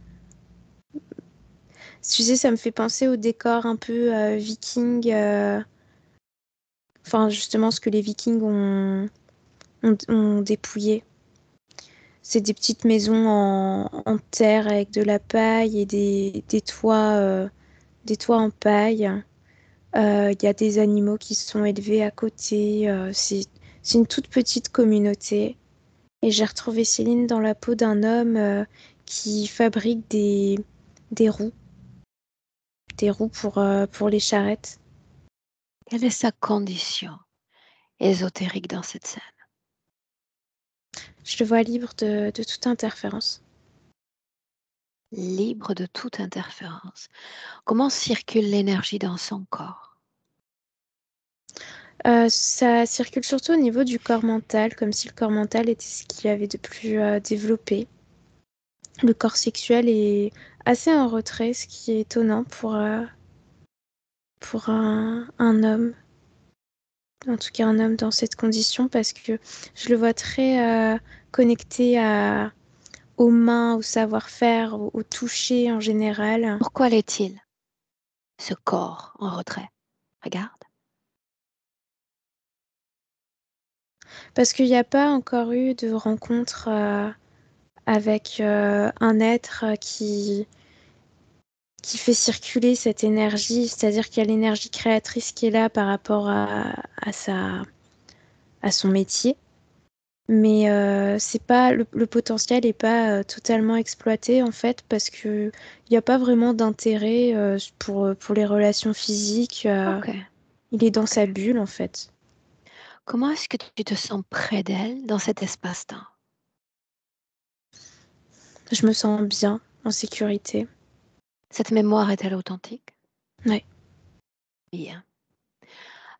S3: Tu sais, ça me fait penser au décor un peu viking, enfin justement ce que les vikings ont dépouillé. C'est des petites maisons en terre avec de la paille et des toits en paille. Il y a des animaux qui sont élevés à côté. C'est une toute petite communauté. Et j'ai retrouvé Céline dans la peau d'un homme qui fabrique des roues. Des roues pour les charrettes.
S1: Quelle est sa condition ésotérique dans cette scène?
S3: Je le vois libre de toute interférence.
S1: Libre de toute interférence. Comment circule l'énergie dans son corps?
S3: Ça circule surtout au niveau du corps mental, comme si le corps mental était ce qu'il avait de plus développé. Le corps sexuel est assez en retrait, ce qui est étonnant pour un homme. En tout cas, un homme dans cette condition, parce que je le vois très connecté aux mains, au savoir-faire, au toucher en général.
S1: Pourquoi l'est-il, ce corps en retrait? Regarde.
S3: Parce qu'il n'y a pas encore eu de rencontre avec un être qui fait circuler cette énergie, c'est-à-dire qu'il y a l'énergie créatrice qui est là par rapport à son métier. Mais c'est pas le potentiel n'est pas totalement exploité en fait parce que il n'y a pas vraiment d'intérêt pour les relations physiques.
S1: Ok.
S3: Il est dans
S1: Ok.
S3: sa bulle en fait.
S1: Comment est-ce que tu te sens près d'elle dans cet espace-temps?
S3: Je me sens bien, en sécurité.
S1: Cette mémoire est-elle authentique?
S3: Ouais.
S1: Bien.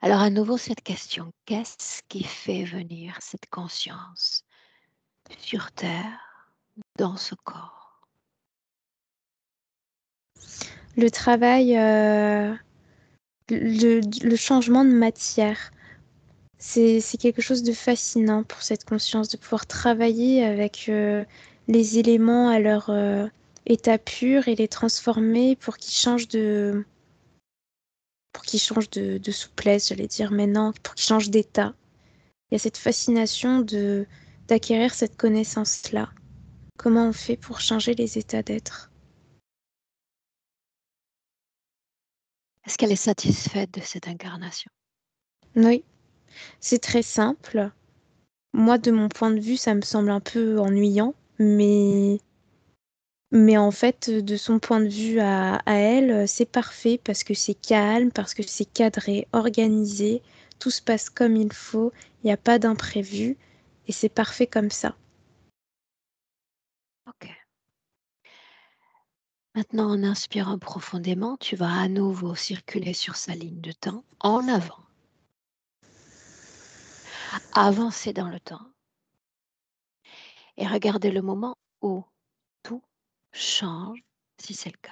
S1: Alors à nouveau cette question, qu'est-ce qui fait venir cette conscience sur Terre, dans ce corps?
S3: Le travail, le changement de matière, c'est quelque chose de fascinant pour cette conscience, de pouvoir travailler avec les éléments à leur état pur et les transformer pour qu'ils changent de souplesse, j'allais dire, mais non, pour qu'ils changent d'état. Il y a cette fascination d'acquérir cette connaissance-là. Comment on fait pour changer les états d'être?
S1: Est-ce qu'elle est satisfaite de cette incarnation?
S3: Oui, c'est très simple. Moi, de mon point de vue, ça me semble un peu ennuyant, mais en fait, de son point de vue à elle, c'est parfait parce que c'est calme, parce que c'est cadré, organisé, tout se passe comme il faut, il n'y a pas d'imprévu, et c'est parfait comme ça.
S1: Ok. Maintenant, en inspirant profondément, tu vas à nouveau circuler sur sa ligne de temps en avant. Avancer dans le temps et regarder le moment où tout change, si c'est le cas.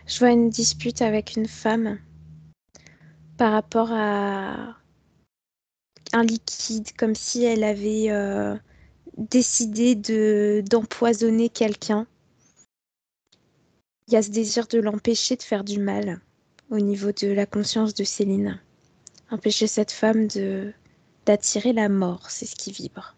S3: Je vois une dispute avec une femme par rapport à un liquide, comme si elle avait décidé d'empoisonner quelqu'un. Il y a ce désir de l'empêcher de faire du mal au niveau de la conscience de Céline. Empêcher cette femme d'attirer la mort, c'est ce qui vibre.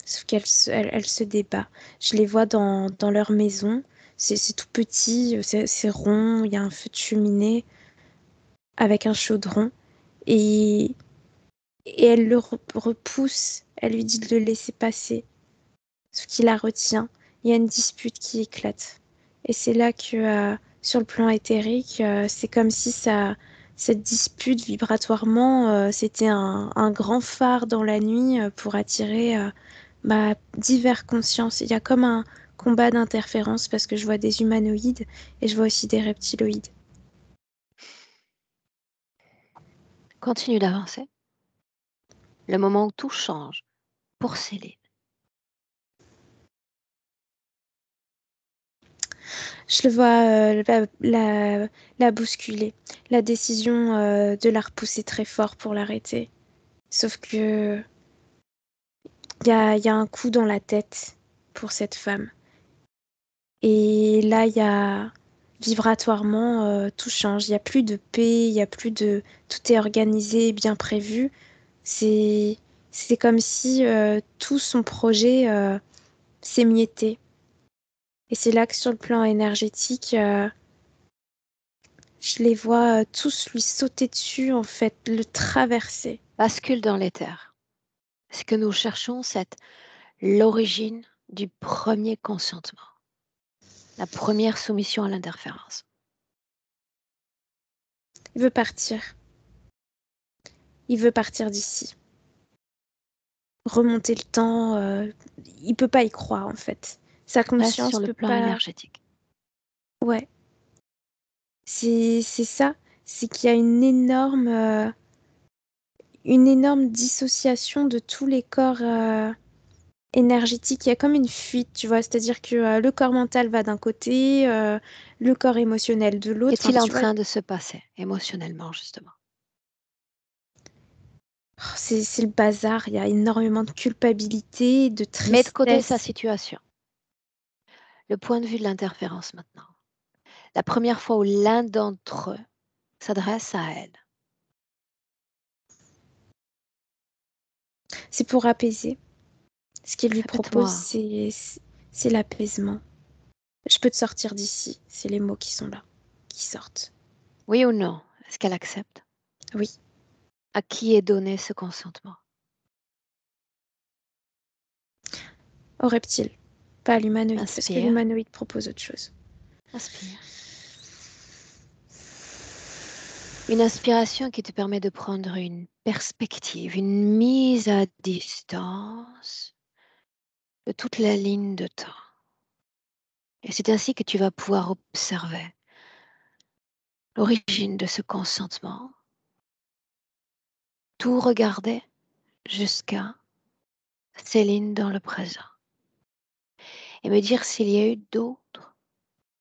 S3: Sauf elle se débat. Je les vois dans leur maison. C'est tout petit, c'est rond, il y a un feu de cheminée avec un chaudron. Et, et elle le repousse. Elle lui dit de le laisser passer. Sauf qu'il la retient. Il y a une dispute qui éclate. Et c'est là que, sur le plan éthérique, c'est comme si cette dispute vibratoirement, c'était un grand phare dans la nuit pour attirer divers consciences. Il y a comme un combat d'interférences parce que je vois des humanoïdes et je vois aussi des reptiloïdes.
S1: Continue d'avancer. Le moment où tout change pour Céline.
S3: Je le vois la bousculer. La décision de la repousser très fort pour l'arrêter. Sauf que il y a un coup dans la tête pour cette femme. Et là, il y a vibratoirement, tout change. Il n'y a plus de paix, il y a plus de... Tout est organisé, bien prévu. C'est, c'est comme si tout son projet s'émiettait. Et c'est là que sur le plan énergétique, je les vois tous lui sauter dessus, en fait, le traverser.
S1: Bascule dans l'éther. Ce que nous cherchons, c'est l'origine du premier consentement, la première soumission à l'interférence.
S3: Il veut partir. Il veut partir d'ici. remonter le temps. Il peut pas y croire en fait. Sa
S1: Reste
S3: conscience
S1: sur le
S3: peut
S1: plan
S3: pas.
S1: énergétique.
S3: Ouais, c'est ça. C'est qu'il y a une énorme dissociation de tous les corps énergétiques. Il y a comme une fuite, tu vois. C'est-à-dire que le corps mental va d'un côté, le corps émotionnel de l'autre. Enfin,
S1: Qu'est-il en
S3: tu vois,
S1: train de se passer émotionnellement, justement?
S3: c'est le bazar. Il y a énormément de culpabilité, de
S1: Mets de côté sa
S3: tristesse.
S1: situation. Le point de vue de l'interférence maintenant. La première fois où l'un d'entre eux s'adresse à elle.
S3: C'est pour apaiser. Ce qu'il lui propose,
S1: Répète-moi,
S3: c'est l'apaisement. Je peux te sortir d'ici. C'est les mots qui sont là, qui sortent.
S1: oui ou non? Est-ce qu'elle accepte?
S3: Oui.
S1: À qui est donné ce consentement?
S3: Au reptile, pas à l'humanoïde, parce que
S1: Inspire,
S3: l'humanoïde propose autre chose.
S1: inspire. Une inspiration qui te permet de prendre une perspective, une mise à distance de toute la ligne de temps. Et c'est ainsi que tu vas pouvoir observer l'origine de ce consentement, tout regarder jusqu'à Céline dans le présent et me dire s'il y a eu d'autres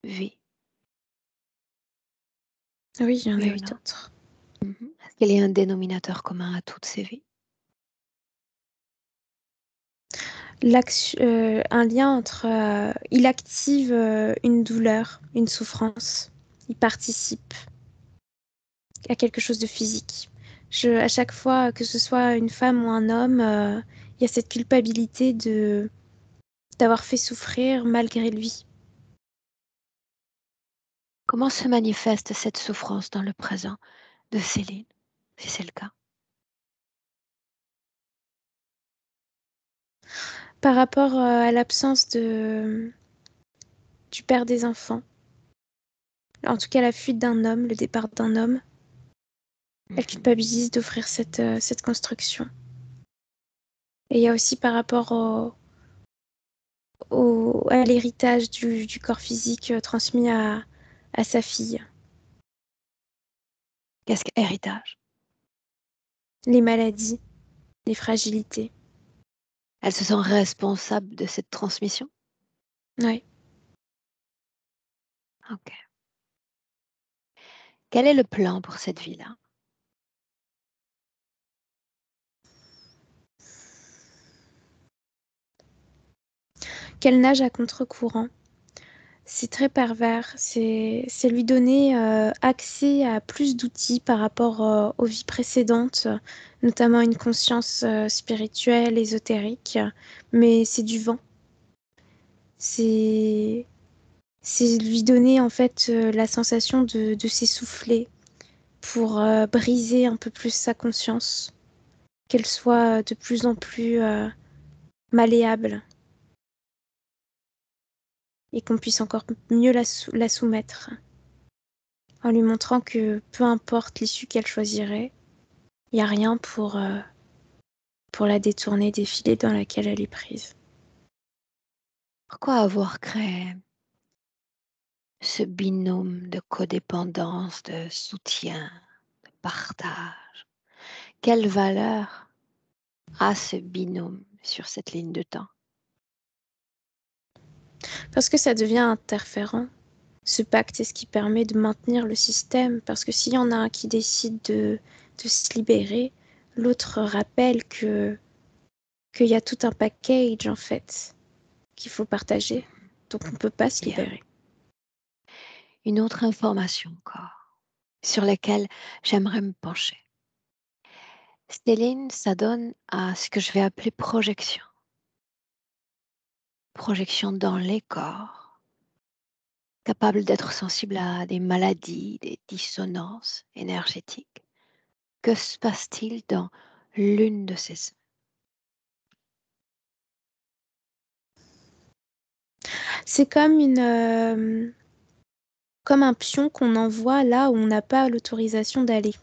S1: vies,
S3: Oui, il y en a
S1: oui ou
S3: eu
S1: non.
S3: d'autres.
S1: Est-ce qu'il y a un dénominateur commun à toutes ces vies?
S3: Un lien entre... il active une douleur, une souffrance. Il participe à quelque chose de physique. À chaque fois, que ce soit une femme ou un homme, il y a cette culpabilité d'avoir fait souffrir malgré lui.
S1: Comment se manifeste cette souffrance dans le présent de Céline, si c'est le cas?
S3: Par rapport à l'absence du père des enfants, en tout cas la fuite d'un homme, le départ d'un homme, elle culpabilise d'offrir cette construction. Et il y a aussi par rapport à l'héritage du corps physique transmis à sa fille.
S1: Qu'est-ce qu'héritage?
S3: Les maladies, les fragilités.
S1: Elle se sent responsable de cette transmission?
S3: Ouais.
S1: Ok. Quel est le plan pour cette vie-là?
S3: Qu'elle nage à contre-courant. C'est très pervers. C'est lui donner accès à plus d'outils par rapport aux vies précédentes, notamment une conscience spirituelle, ésotérique. Mais c'est du vent. C'est c'est lui donner en fait la sensation de s'essouffler pour briser un peu plus sa conscience, qu'elle soit de plus en plus malléable et qu'on puisse encore mieux la soumettre, en lui montrant que peu importe l'issue qu'elle choisirait, il n'y a rien pour la détourner des filets dans laquelle elle est prise.
S1: Pourquoi avoir créé ce binôme de codépendance, de soutien, de partage? Quelle valeur a ce binôme sur cette ligne de temps?
S3: Parce que ça devient interférent. Ce pacte est ce qui permet de maintenir le système, parce que s'il y en a un qui décide de se libérer, l'autre rappelle qu'il y a tout un package en fait qu'il faut partager. Donc on ne peut pas se
S1: Bien.
S3: libérer.
S1: Une autre information encore sur laquelle j'aimerais me pencher. Céline s'adonne à ce que je vais appeler projection. Projection dans les corps, capable d'être sensible à des maladies, des dissonances énergétiques. Que se passe-t-il dans l'une de ces zones?
S3: C'est comme un pion qu'on envoie là où on n'a pas l'autorisation d'aller.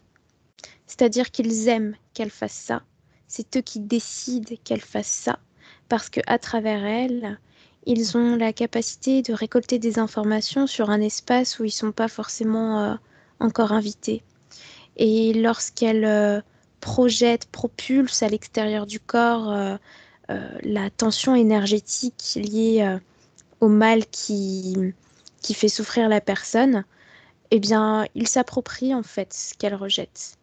S3: C'est-à-dire qu'ils aiment qu'elle fasse ça. c'est eux qui décident qu'elles fassent ça, parce qu'à travers elles, ils ont la capacité de récolter des informations sur un espace où ils ne sont pas forcément encore invités. Et lorsqu'elles propulsent à l'extérieur du corps la tension énergétique liée au mal qui fait souffrir la personne, eh bien, il s'approprie en fait ce qu'elle rejette.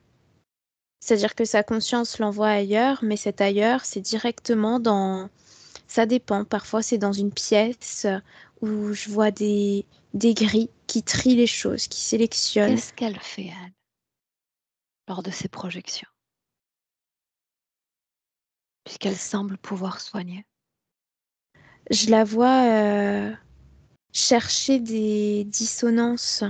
S3: C'est-à-dire que sa conscience l'envoie ailleurs, mais cet ailleurs, c'est directement dans... Ça dépend. Parfois, c'est dans une pièce où je vois des grilles qui trient les choses, qui sélectionnent.
S1: Qu'est-ce qu'elle fait, elle, lors de ces projections, puisqu'elle semble pouvoir soigner?
S3: Je la vois chercher des dissonances,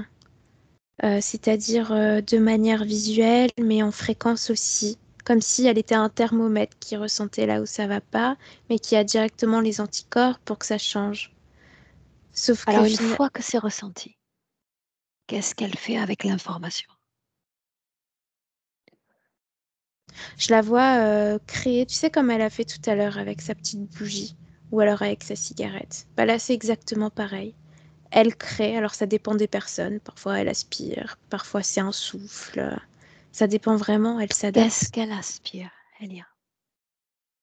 S3: c'est-à-dire de manière visuelle, mais en fréquence aussi. Comme si elle était un thermomètre qui ressentait là où ça va pas, mais qui a directement les anticorps pour que ça change. Sauf que
S1: Alors, une fois que c'est ressenti, qu'est-ce qu'elle fait avec l'information?
S3: je la vois créer, tu sais, comme elle a fait tout à l'heure avec sa petite bougie, ou alors avec sa cigarette. Bah là, c'est exactement pareil. Elle crée, alors ça dépend des personnes. Parfois, elle aspire, parfois c'est un souffle. Ça dépend vraiment, elle s'adapte.
S1: Qu'est-ce qu'elle aspire, Elia?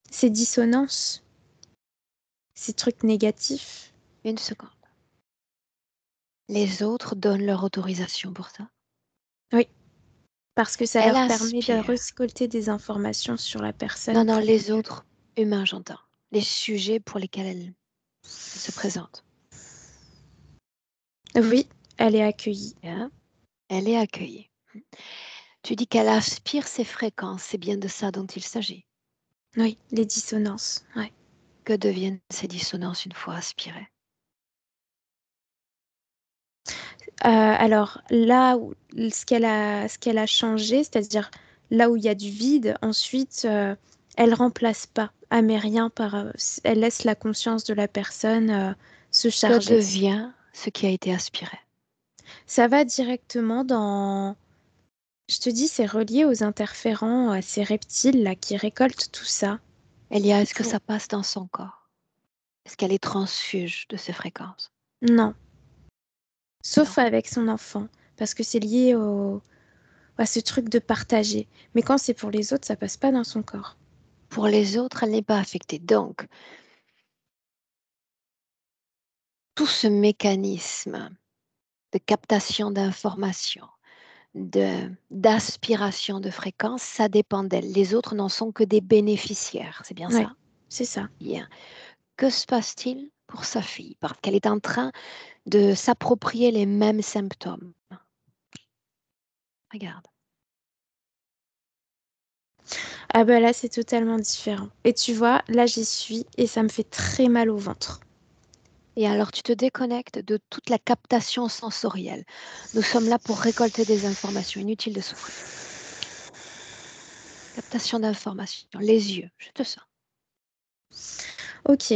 S3: Ces dissonances, ces trucs négatifs.
S1: Une seconde. Les autres donnent leur autorisation pour ça?
S3: Oui, parce que ça
S1: Elle
S3: leur permet de
S1: aspire.
S3: récolter des informations sur la personne.
S1: Non, les autres humains, j'entends. Les sujets pour lesquels elle se présente.
S3: Oui, elle est accueillie.
S1: Bien. Elle est accueillie. Tu dis qu'elle aspire ces fréquences, c'est bien de ça dont il s'agit.
S3: Oui, les dissonances. Ouais.
S1: Que deviennent ces dissonances une fois aspirées?
S3: Alors là où ce qu'elle a changé, c'est-à-dire là où il y a du vide, ensuite elle remplace pas Amérien elle laisse la conscience de la personne se
S1: Que
S3: charger.
S1: devient ce qui a été aspiré?
S3: Ça va directement dans, je te dis, c'est relié aux interférents, à ces reptiles là qui récoltent tout ça.
S1: Elia, est-ce que
S3: Pour...
S1: ça passe dans son corps? Est-ce qu'elle est transfuge de ces fréquences?
S3: Non, sauf
S1: Non.
S3: avec son enfant, parce que c'est lié à ce truc de partager. Mais quand c'est pour les autres, ça passe pas dans son corps.
S1: Pour les autres, elle n'est pas affectée. Donc, tout ce mécanisme de captation d'informations, d'aspiration de fréquences, ça dépend d'elle. Les autres n'en sont que des bénéficiaires. C'est bien
S3: Ouais,
S1: ça?
S3: c'est ça.
S1: Bien. Que se passe-t-il pour sa fille? Parce qu'elle est en train de s'approprier les mêmes symptômes. Regarde.
S3: Ah bah là, c'est totalement différent. Et tu vois, là, j'y suis et ça me fait très mal au ventre.
S1: Et alors, tu te déconnectes de toute la captation sensorielle. Nous sommes là pour récolter des informations. Inutile de souffrir. Captation d'informations. Les yeux, je te sens.
S3: Ok.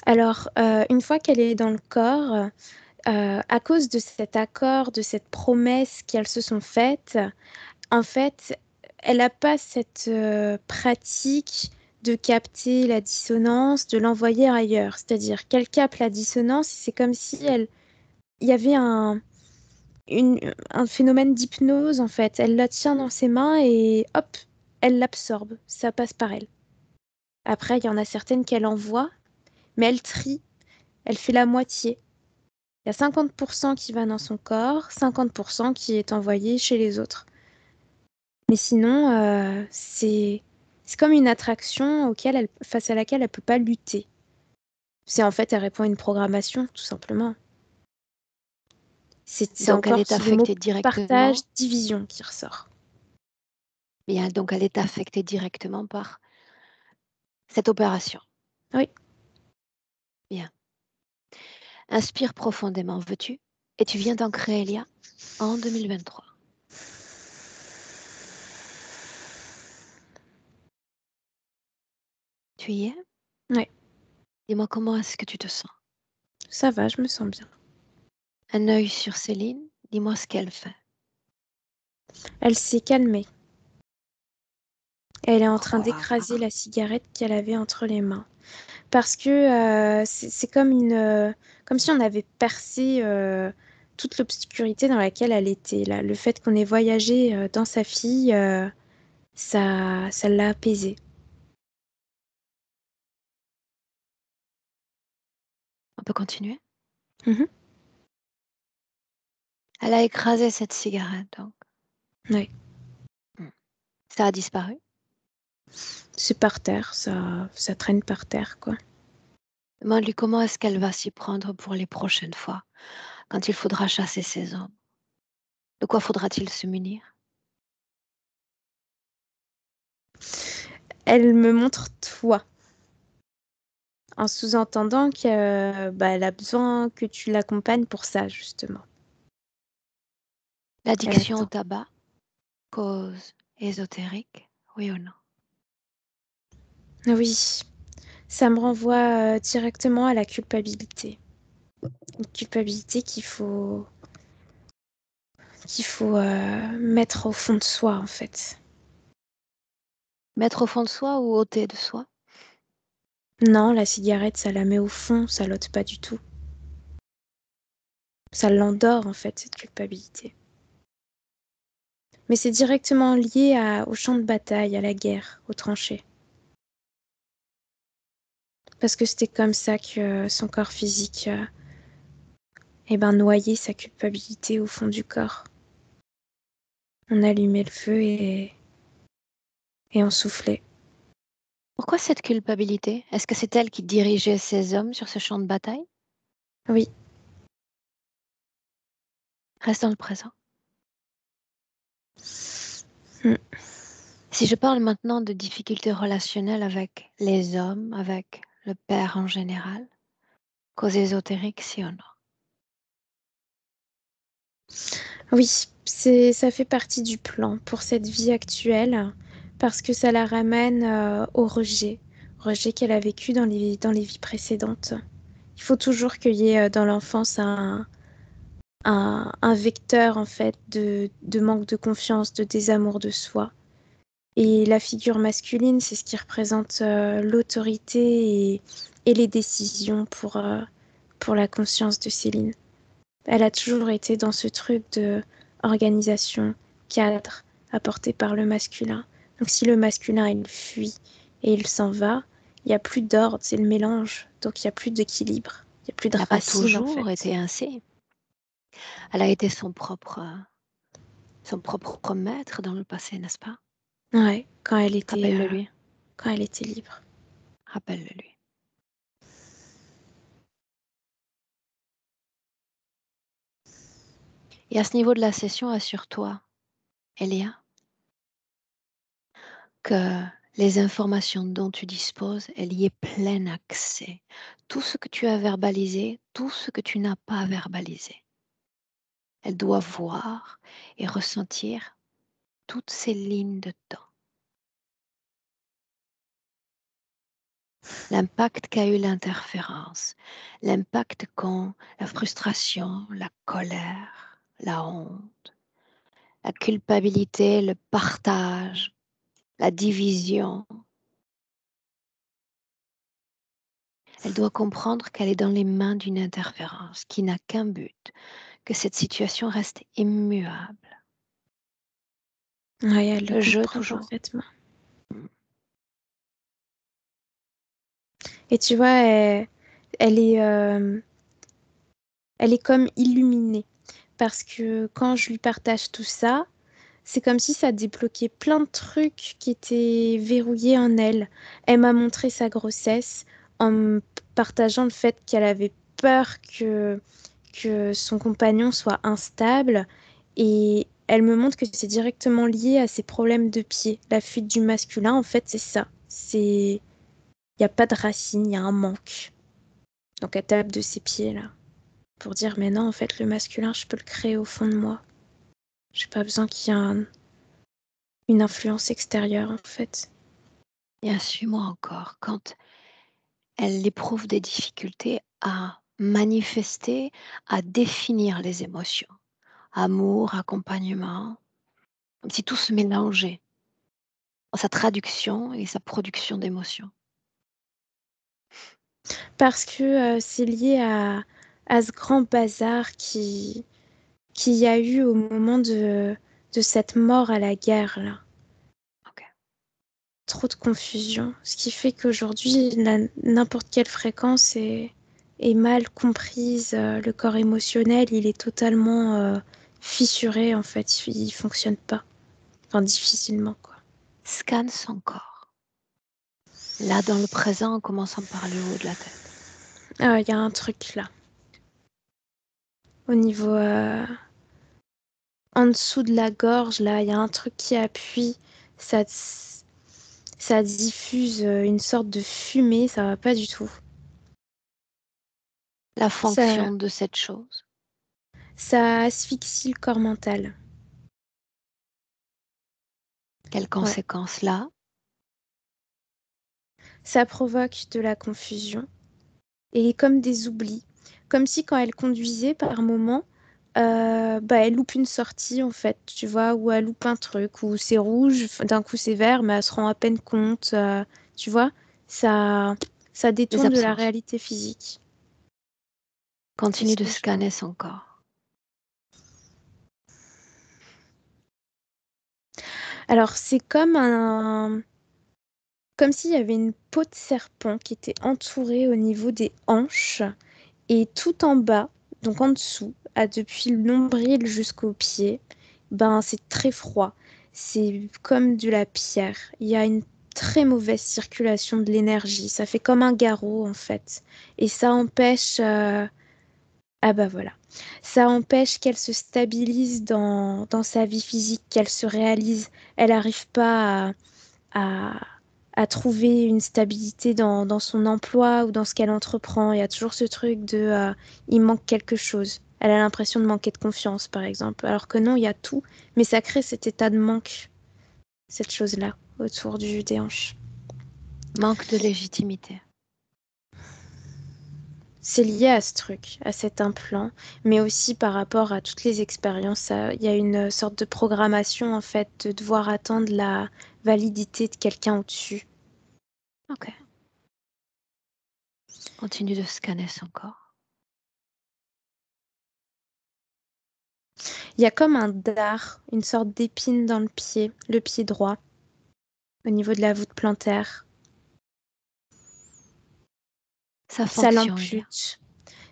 S3: Alors, une fois qu'elle est dans le corps, à cause de cet accord, de cette promesse qu'elles se sont faites, en fait, elle n'a pas cette pratique de capter la dissonance, de l'envoyer ailleurs. C'est-à-dire qu'elle capte la dissonance, c'est comme si il y avait un phénomène d'hypnose, en fait. Elle la tient dans ses mains et hop, elle l'absorbe. Ça passe par elle. Après, il y en a certaines qu'elle envoie, mais elle trie. Elle fait la moitié. Il y a 50% qui va dans son corps, 50% qui est envoyé chez les autres. Mais sinon, c'est comme une attraction face à laquelle elle ne peut pas lutter. C'est en fait, elle répond à une programmation, tout simplement. C'est
S1: Donc, elle
S3: encore
S1: est
S3: le mot
S1: affectée
S3: partage,
S1: directement.
S3: division qui ressort.
S1: Bien, donc, elle est affectée directement par cette opération.
S3: Oui,
S1: Bien. Inspire profondément, veux-tu? Et tu viens d'en créer, Elia, en 2023. Tu y es?
S3: oui,
S1: Dis-moi comment est-ce que tu te sens?
S3: ça va, je me sens bien.
S1: Un œil sur Céline, dis-moi ce qu'elle fait.
S3: Elle s'est calmée. Et elle est en train
S2: Oh.
S3: d'écraser la cigarette qu'elle avait entre les mains. Parce que c'est comme si on avait percé toute l'obscurité dans laquelle elle était. Là. Le fait qu'on ait voyagé dans sa fille, ça l'a apaisée.
S1: On peut continuer?
S3: Mhm.
S1: Elle a écrasé cette cigarette, donc.
S3: Ouais.
S1: Ça a disparu.
S3: C'est par terre, ça traîne par terre, quoi.
S1: Demande-lui comment est-ce qu'elle va s'y prendre pour les prochaines fois, quand il faudra chasser ces hommes. De quoi faudra-t-il se munir?
S3: Elle me montre toi, en sous-entendant qu'elle a besoin que tu l'accompagnes pour ça, justement. Elle
S1: L'addiction au
S3: attend.
S1: tabac, cause ésotérique, oui ou non?
S3: Oui, ça me renvoie directement à la culpabilité. Une culpabilité qu'il faut mettre au fond de soi, en fait.
S1: Mettre au fond de soi ou ôter de soi?
S3: Non, la cigarette, ça la met au fond, ça l'ôte pas du tout. Ça l'endort, en fait, cette culpabilité. Mais c'est directement lié au champ de bataille, à la guerre, aux tranchées. Parce que c'était comme ça que son corps physique noyait sa culpabilité au fond du corps. On allumait le feu et on soufflait.
S1: Pourquoi cette culpabilité? Est-ce que c'est elle qui dirigeait ces hommes sur ce champ de bataille?
S3: Oui.
S1: Reste dans le présent.
S3: Mm.
S1: Si je parle maintenant de difficultés relationnelles avec les hommes, avec le père en général, cause ésotérique, si ou non?
S3: Oui, ça fait partie du plan pour cette vie actuelle, parce que ça la ramène au rejet qu'elle a vécu dans les vies précédentes. Il faut toujours qu'il y ait dans l'enfance un vecteur en fait de manque de confiance, de désamour de soi. Et la figure masculine, c'est ce qui représente l'autorité et les décisions pour la conscience de Céline. Elle a toujours été dans ce truc de organisation, cadre, apporté par le masculin. Donc si le masculin, il fuit et il s'en va, il n'y a plus d'ordre, c'est le mélange. Donc il n'y a plus d'équilibre, il n'y a plus de
S1: Elle n'a pas
S3: racines en
S1: toujours
S3: fait.
S1: été ainsi. Elle a été son propre maître dans le passé, n'est-ce pas?
S3: Ouais,
S1: Rappelle-le-lui.
S3: quand elle était libre.
S1: Rappelle-le-lui. Et à ce niveau de la session, assure-toi, Elia, que les informations dont tu disposes, elle y est plein accès. Tout ce que tu as verbalisé, tout ce que tu n'as pas verbalisé. Elle doit voir et ressentir toutes ces lignes de temps. L'impact qu'a eu l'interférence, l'impact qu'ont la frustration, la colère, la honte, la culpabilité, le partage, la division. Elle doit comprendre qu'elle est dans les mains d'une interférence qui n'a qu'un but, que cette situation reste immuable.
S3: Ouais, elle le
S1: Le jeu
S3: comprend
S1: toujours.
S3: parfaitement. Et tu vois, elle est comme illuminée. Parce que quand je lui partage tout ça, c'est comme si ça débloquait plein de trucs qui étaient verrouillés en elle. Elle m'a montré sa grossesse en me partageant le fait qu'elle avait peur que son compagnon soit instable. Et elle me montre que c'est directement lié à ses problèmes de pied. La fuite du masculin, en fait, c'est ça. Il n'y a pas de racine, il y a un manque. Donc elle tape de ses pieds, là. Pour dire, mais non, en fait, le masculin, je peux le créer au fond de moi. J'ai pas besoin qu'il y ait une influence extérieure, en fait.
S1: Et suis-moi encore, quand elle éprouve des difficultés à manifester, à définir les émotions, amour, accompagnement, comme si tout se mélangeait. dans sa traduction et sa production d'émotions?
S3: Parce que c'est lié à ce grand bazar qu'il y a eu au moment de cette mort à la guerre, là.
S1: Ok.
S3: Trop de confusion. Ce qui fait qu'aujourd'hui, n'importe quelle fréquence est mal comprise. Le corps émotionnel, il est totalement fissuré, en fait. Il fonctionne pas. Enfin, difficilement, quoi.
S1: Scanne son corps. Là, dans le présent, en commençant par le haut de la tête.
S3: Ah, il y a un truc là. Au niveau en dessous de la gorge, là, il y a un truc qui appuie. Ça, ça diffuse une sorte de fumée. Ça va pas du tout.
S1: La
S3: Ça,
S1: fonction de cette chose.
S3: ça asphyxie le corps mental.
S1: Quelles
S3: Ouais.
S1: conséquences là?
S3: Ça provoque de la confusion et comme des oublis. Comme si quand elle conduisait par moment, bah, elle loupe une sortie en fait, tu vois, ou elle loupe un truc, ou c'est rouge, d'un coup c'est vert, mais elle se rend à peine compte, tu vois, ça, ça
S1: Des
S3: détourne de la
S1: absences.
S3: réalité physique. C'est
S1: Continue
S3: ce
S1: de
S3: que je vois.
S1: scanner son corps.
S3: Alors c'est comme s'il y avait une peau de serpent qui était entourée au niveau des hanches. Et tout en bas, donc en dessous, depuis le nombril jusqu'aux pieds, ben c'est très froid. C'est comme de la pierre. Il y a une très mauvaise circulation de l'énergie. Ça fait comme un garrot en fait. Et ça empêche... Ah bah voilà. Ça empêche qu'elle se stabilise dans sa vie physique, qu'elle se réalise. Elle n'arrive pas à, à trouver une stabilité dans son emploi ou dans ce qu'elle entreprend. Il y a toujours ce truc de il manque quelque chose. Elle a l'impression de manquer de confiance, par exemple. Alors que non, il y a tout. Mais ça crée cet état de manque, cette chose-là, autour des hanches.
S1: Manque de légitimité.
S3: C'est lié à ce truc, à cet implant, mais aussi par rapport à toutes les expériences. Il y a une sorte de programmation, en fait, de devoir attendre la validité de quelqu'un au-dessus.
S1: Ok. Continue de scanner son corps.
S3: Il y a comme un dard, une sorte d'épine dans le pied droit, au niveau de la voûte plantaire.
S1: Sa
S3: Ça
S1: fonction, Elia.
S3: l'ampute.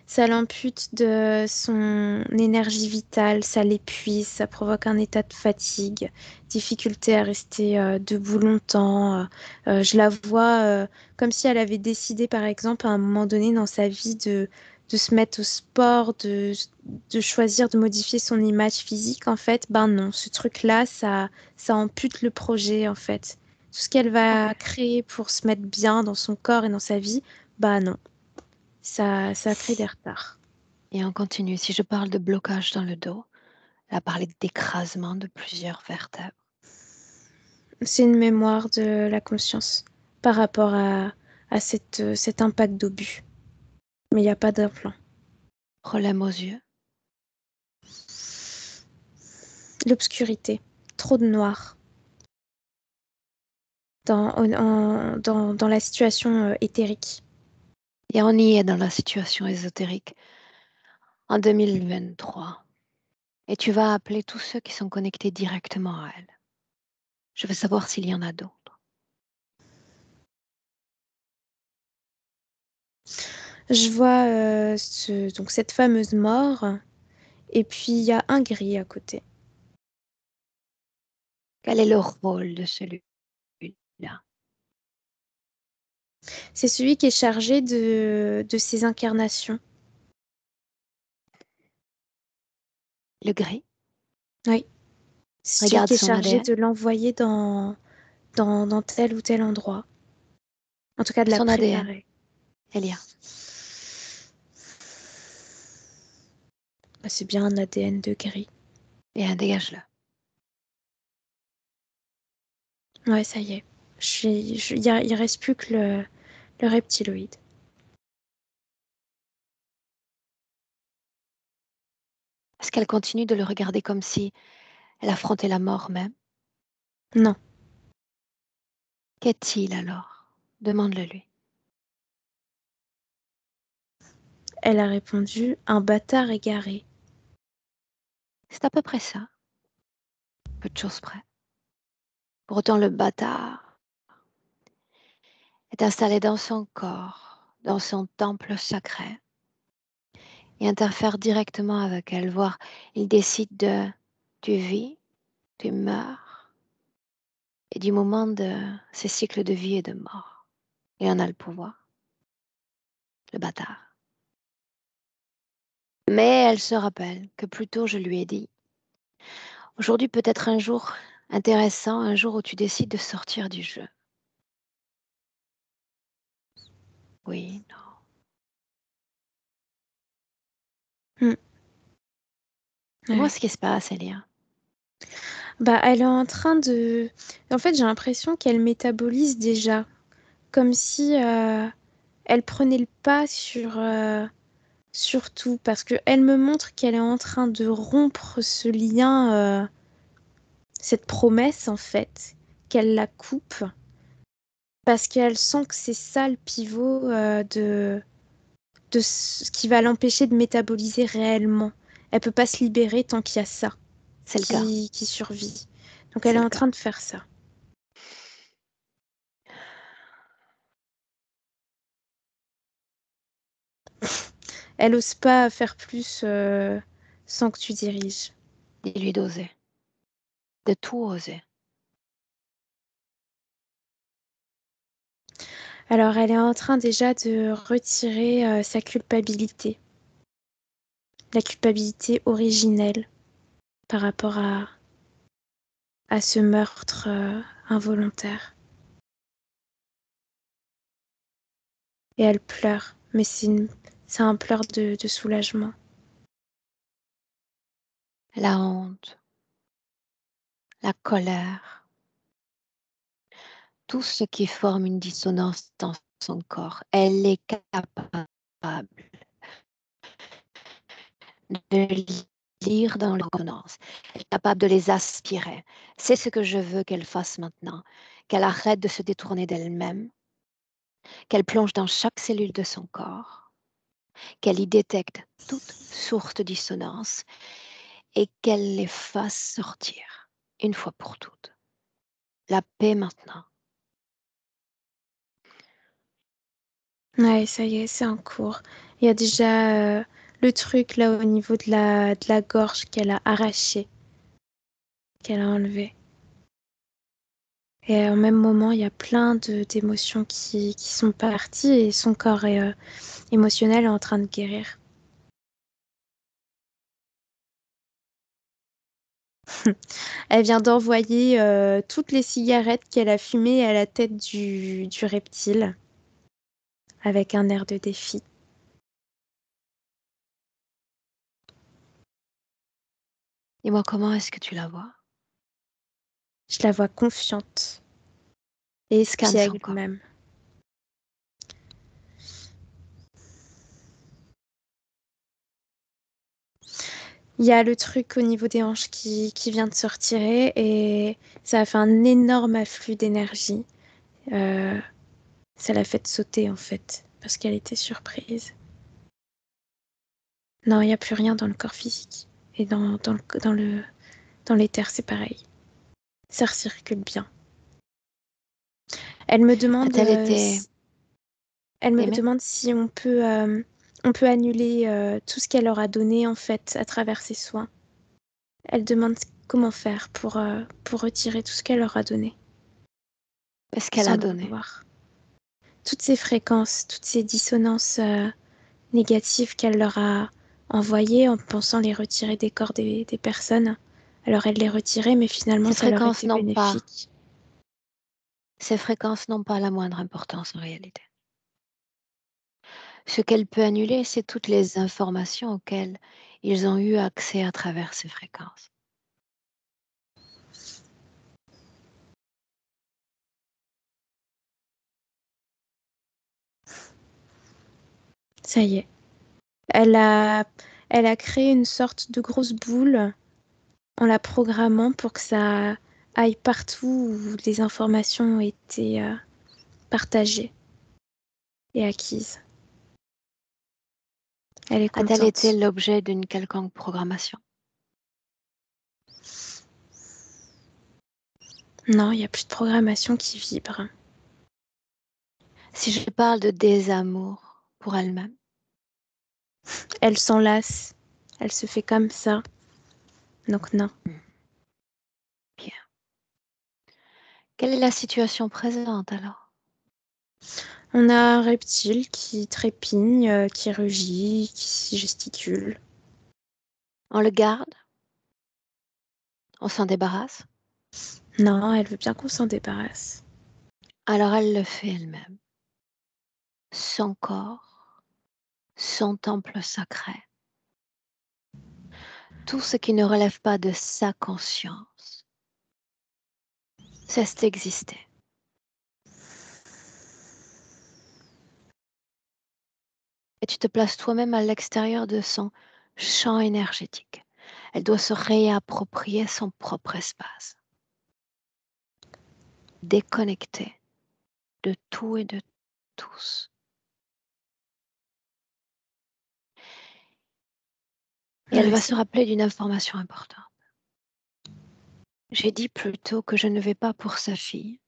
S3: Ça l'ampute de son énergie vitale, ça l'épuise, ça provoque un état de fatigue, difficulté à rester debout longtemps. Je la vois comme si elle avait décidé, par exemple, à un moment donné dans sa vie de se mettre au sport, de choisir de modifier son image physique. En fait, ben non, ce truc-là, ça ampute le projet, en fait. Tout ce qu'elle
S1: Ok.
S3: va créer pour se mettre bien dans son corps et dans sa vie, bah non, ça crée des retards.
S1: Et on continue. Si je parle de blocage dans le dos, elle a parlé d'écrasement de plusieurs vertèbres.
S3: C'est une mémoire de la conscience par rapport à cet impact d'obus. Mais il n'y a pas d'implant.
S1: Problème aux yeux.
S3: L'obscurité, trop de noir dans la situation éthérique.
S1: Et on y est dans la situation ésotérique en 2023. Et tu vas appeler tous ceux qui sont connectés directement à elle. Je veux savoir s'il y en a d'autres.
S3: Je vois donc cette fameuse mort, et puis il y a un gris à côté.
S1: Quel est le rôle de celui-là?
S3: C'est celui qui est chargé de ces incarnations.
S1: Le gris?
S3: Oui. C'est celui
S1: Regarde
S3: qui est
S1: son
S3: chargé
S1: ADN.
S3: de l'envoyer dans tel ou tel endroit. En tout cas, de la
S1: Son ADN,
S3: préparer.
S1: Elia.
S3: Bah, c'est bien un ADN de gris.
S1: Et dégage-le.
S3: Ouais, ça y est. Il reste plus que le reptiloïde.
S1: Est-ce qu'elle continue de le regarder comme si elle affrontait la mort même?
S3: Non,
S1: Qu'est-il alors? Demande-le lui.
S3: Elle a répondu « Un bâtard égaré ».
S1: C'est à peu près ça, peu de choses près. Pour autant, le bâtard est installé dans son corps, dans son temple sacré, et interfère directement avec elle, voire il décide de tu vis, tu meurs, et du moment de ces cycles de vie et de mort. Il en a le pouvoir, le bâtard. Mais elle se rappelle que plus tôt je lui ai dit, aujourd'hui peut être un jour intéressant, un jour où tu décides de sortir du jeu. Oui, non. Dis-moi
S3: Ouais.
S1: ce qui se passe, Elia.
S3: Bah, elle est en train de... En fait, j'ai l'impression qu'elle métabolise déjà, comme si elle prenait le pas sur tout, parce qu'elle me montre qu'elle est en train de rompre ce lien, cette promesse en fait, qu'elle la coupe, parce qu'elle sent que c'est ça le pivot de ce qui va l'empêcher de métaboliser réellement. Elle peut pas se libérer tant qu'il y a ça
S1: C'est le cas,
S3: qui survit. Donc elle
S1: c'est
S3: est
S1: le
S3: en
S1: cas.
S3: train de faire ça. Elle ose pas faire plus sans que tu diriges.
S1: Dis-lui d'oser, de tout oser.
S3: Alors elle est en train déjà de retirer sa culpabilité, la culpabilité originelle par rapport à ce meurtre involontaire. Et elle pleure, mais c'est un pleur de soulagement.
S1: La honte, la colère, tout ce qui forme une dissonance dans son corps. Elle est capable de lire dans les résonances. Elle est capable de les aspirer. C'est ce que je veux qu'elle fasse maintenant. Qu'elle arrête de se détourner d'elle-même, qu'elle plonge dans chaque cellule de son corps, qu'elle y détecte toute source de dissonance et qu'elle les fasse sortir une fois pour toutes. La paix maintenant.
S3: Ouais, ça y est, c'est en cours. Il y a déjà le truc là au niveau de la gorge qu'elle a arraché, qu'elle a enlevé. Et au même moment, il y a plein d'émotions qui sont parties et son corps émotionnel est en train de guérir. Elle vient d'envoyer toutes les cigarettes qu'elle a fumées à la tête du reptile avec un air de défi.
S1: Dis-moi comment est-ce que tu la vois?
S3: Je la vois confiante et
S1: Scanne son
S3: espiègle
S1: corps.
S3: même. Il y a le truc au niveau des hanches qui vient de se retirer et ça a fait un énorme afflux d'énergie. Euh, Ça l'a fait sauter en fait parce qu'elle était surprise. Non, il n'y a plus rien dans le corps physique. Et dans l'éther, c'est pareil. Ça recircule bien. Elle me demande,
S1: A-t-elle été
S3: elle me
S1: aimée?
S3: demande si on peut annuler tout ce qu'elle leur a donné en fait à travers ses soins. Elle demande comment faire pour retirer tout ce qu'elle leur a donné
S1: Qu'est-ce qu'elle
S3: sans
S1: a
S3: le
S1: donné?
S3: vouloir. Toutes ces fréquences, toutes ces dissonances négatives qu'elle leur a envoyées en pensant les retirer des corps des personnes. Alors elle les retirait, mais finalement
S1: Ces
S3: ça leur
S1: fréquences
S3: était
S1: n'ont pas,
S3: bénéfique.
S1: ces fréquences n'ont pas la moindre importance en réalité. Ce qu'elle peut annuler, c'est toutes les informations auxquelles ils ont eu accès à travers ces fréquences.
S3: Ça y est. Elle a créé une sorte de grosse boule en la programmant pour que ça aille partout où des informations ont été partagées et acquises. Elle est
S1: A-t-elle été
S3: contente.
S1: l'objet d'une quelconque programmation?
S3: Non, il n'y a plus de programmation qui vibre.
S1: Si je parle de désamour pour elle-même,
S3: Elle s'en lasse. Elle se fait comme ça. Donc non.
S1: bien. Quelle est la situation présente alors?
S3: On a un reptile qui trépigne, qui rugit, qui gesticule.
S1: On le garde? On s'en débarrasse?
S3: Non, elle veut bien qu'on s'en débarrasse.
S1: Alors elle le fait elle-même. Son corps, son temple sacré. Tout ce qui ne relève pas de sa conscience cesse d'exister. Et tu te places toi-même à l'extérieur de son champ énergétique. Elle doit se réapproprier son propre espace. Déconnectée de tout et de tous. Et elle va se rappeler d'une information importante. J'ai dit plutôt que je ne vais pas pour sa fille,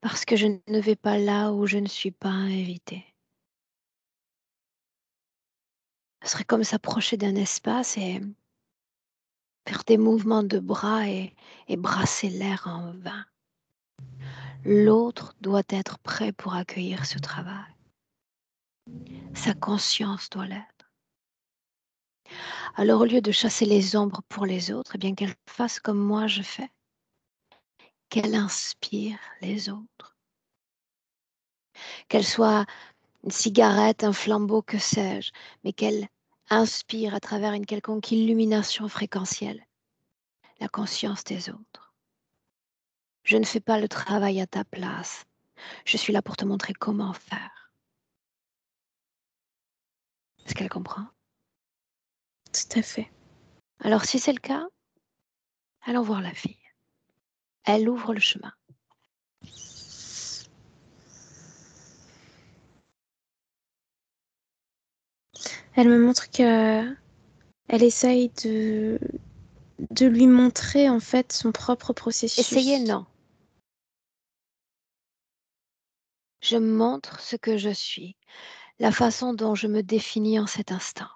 S1: parce que je ne vais pas là où je ne suis pas invitée. Ce serait comme s'approcher d'un espace et faire des mouvements de bras et brasser l'air en vain. L'autre doit être prêt pour accueillir ce travail. Sa conscience doit l'être. Alors au lieu de chasser les ombres pour les autres, eh bien qu'elle fasse comme moi je fais. Qu'elle inspire les autres. Qu'elle soit une cigarette, un flambeau, que sais-je, mais qu'elle inspire à travers une quelconque illumination fréquentielle la conscience des autres. Je ne fais pas le travail à ta place. Je suis là pour te montrer comment faire. Est-ce qu'elle comprend?
S3: Tout à fait.
S1: Alors si c'est le cas, allons voir la fille. Elle ouvre le chemin.
S3: Elle me montre que elle essaye de lui montrer en fait son propre processus.
S1: Essayez, non. Je montre ce que je suis, la façon dont je me définis en cet instant.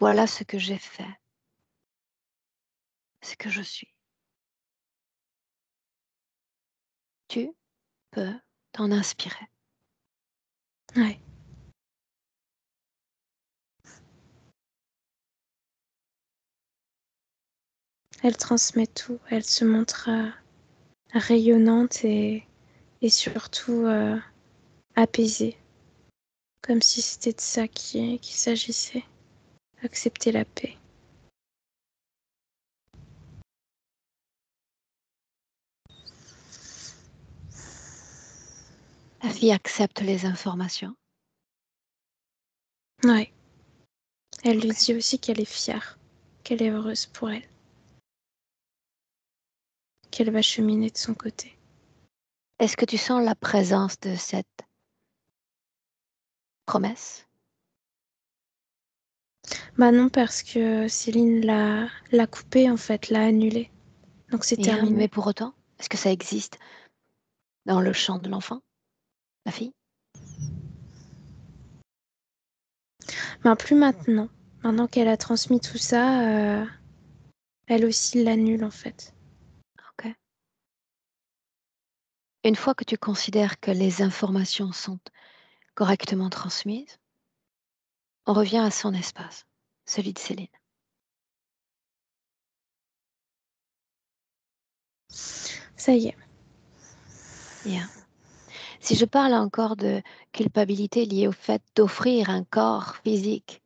S1: Voilà ce que j'ai fait, ce que je suis. Tu peux t'en inspirer.
S3: Ouais. Elle transmet tout. Elle se montre rayonnante et surtout apaisée. Comme si c'était de ça qu'il s'agissait. Accepter la paix.
S1: La fille accepte les informations.
S3: Ouais. Elle lui dit aussi qu'elle est fière, qu'elle est heureuse pour elle, qu'elle va cheminer de son côté.
S1: Est-ce que tu sens la présence de cette promesse?
S3: Bah non, parce que Céline l'a coupé en fait, l'a annulé. Donc c'est
S1: Bien, mais
S3: terminé.
S1: pour autant, est-ce que ça existe dans le champ de l'enfant, la fille?
S3: Ben plus maintenant. Maintenant qu'elle a transmis tout ça, elle aussi l'annule en fait.
S1: Ok. Une fois que tu considères que les informations sont correctement transmises, on revient à son espace, celui de Céline.
S3: Ça y est.
S1: Bien. Si je parle encore de culpabilité liée au fait d'offrir un corps physique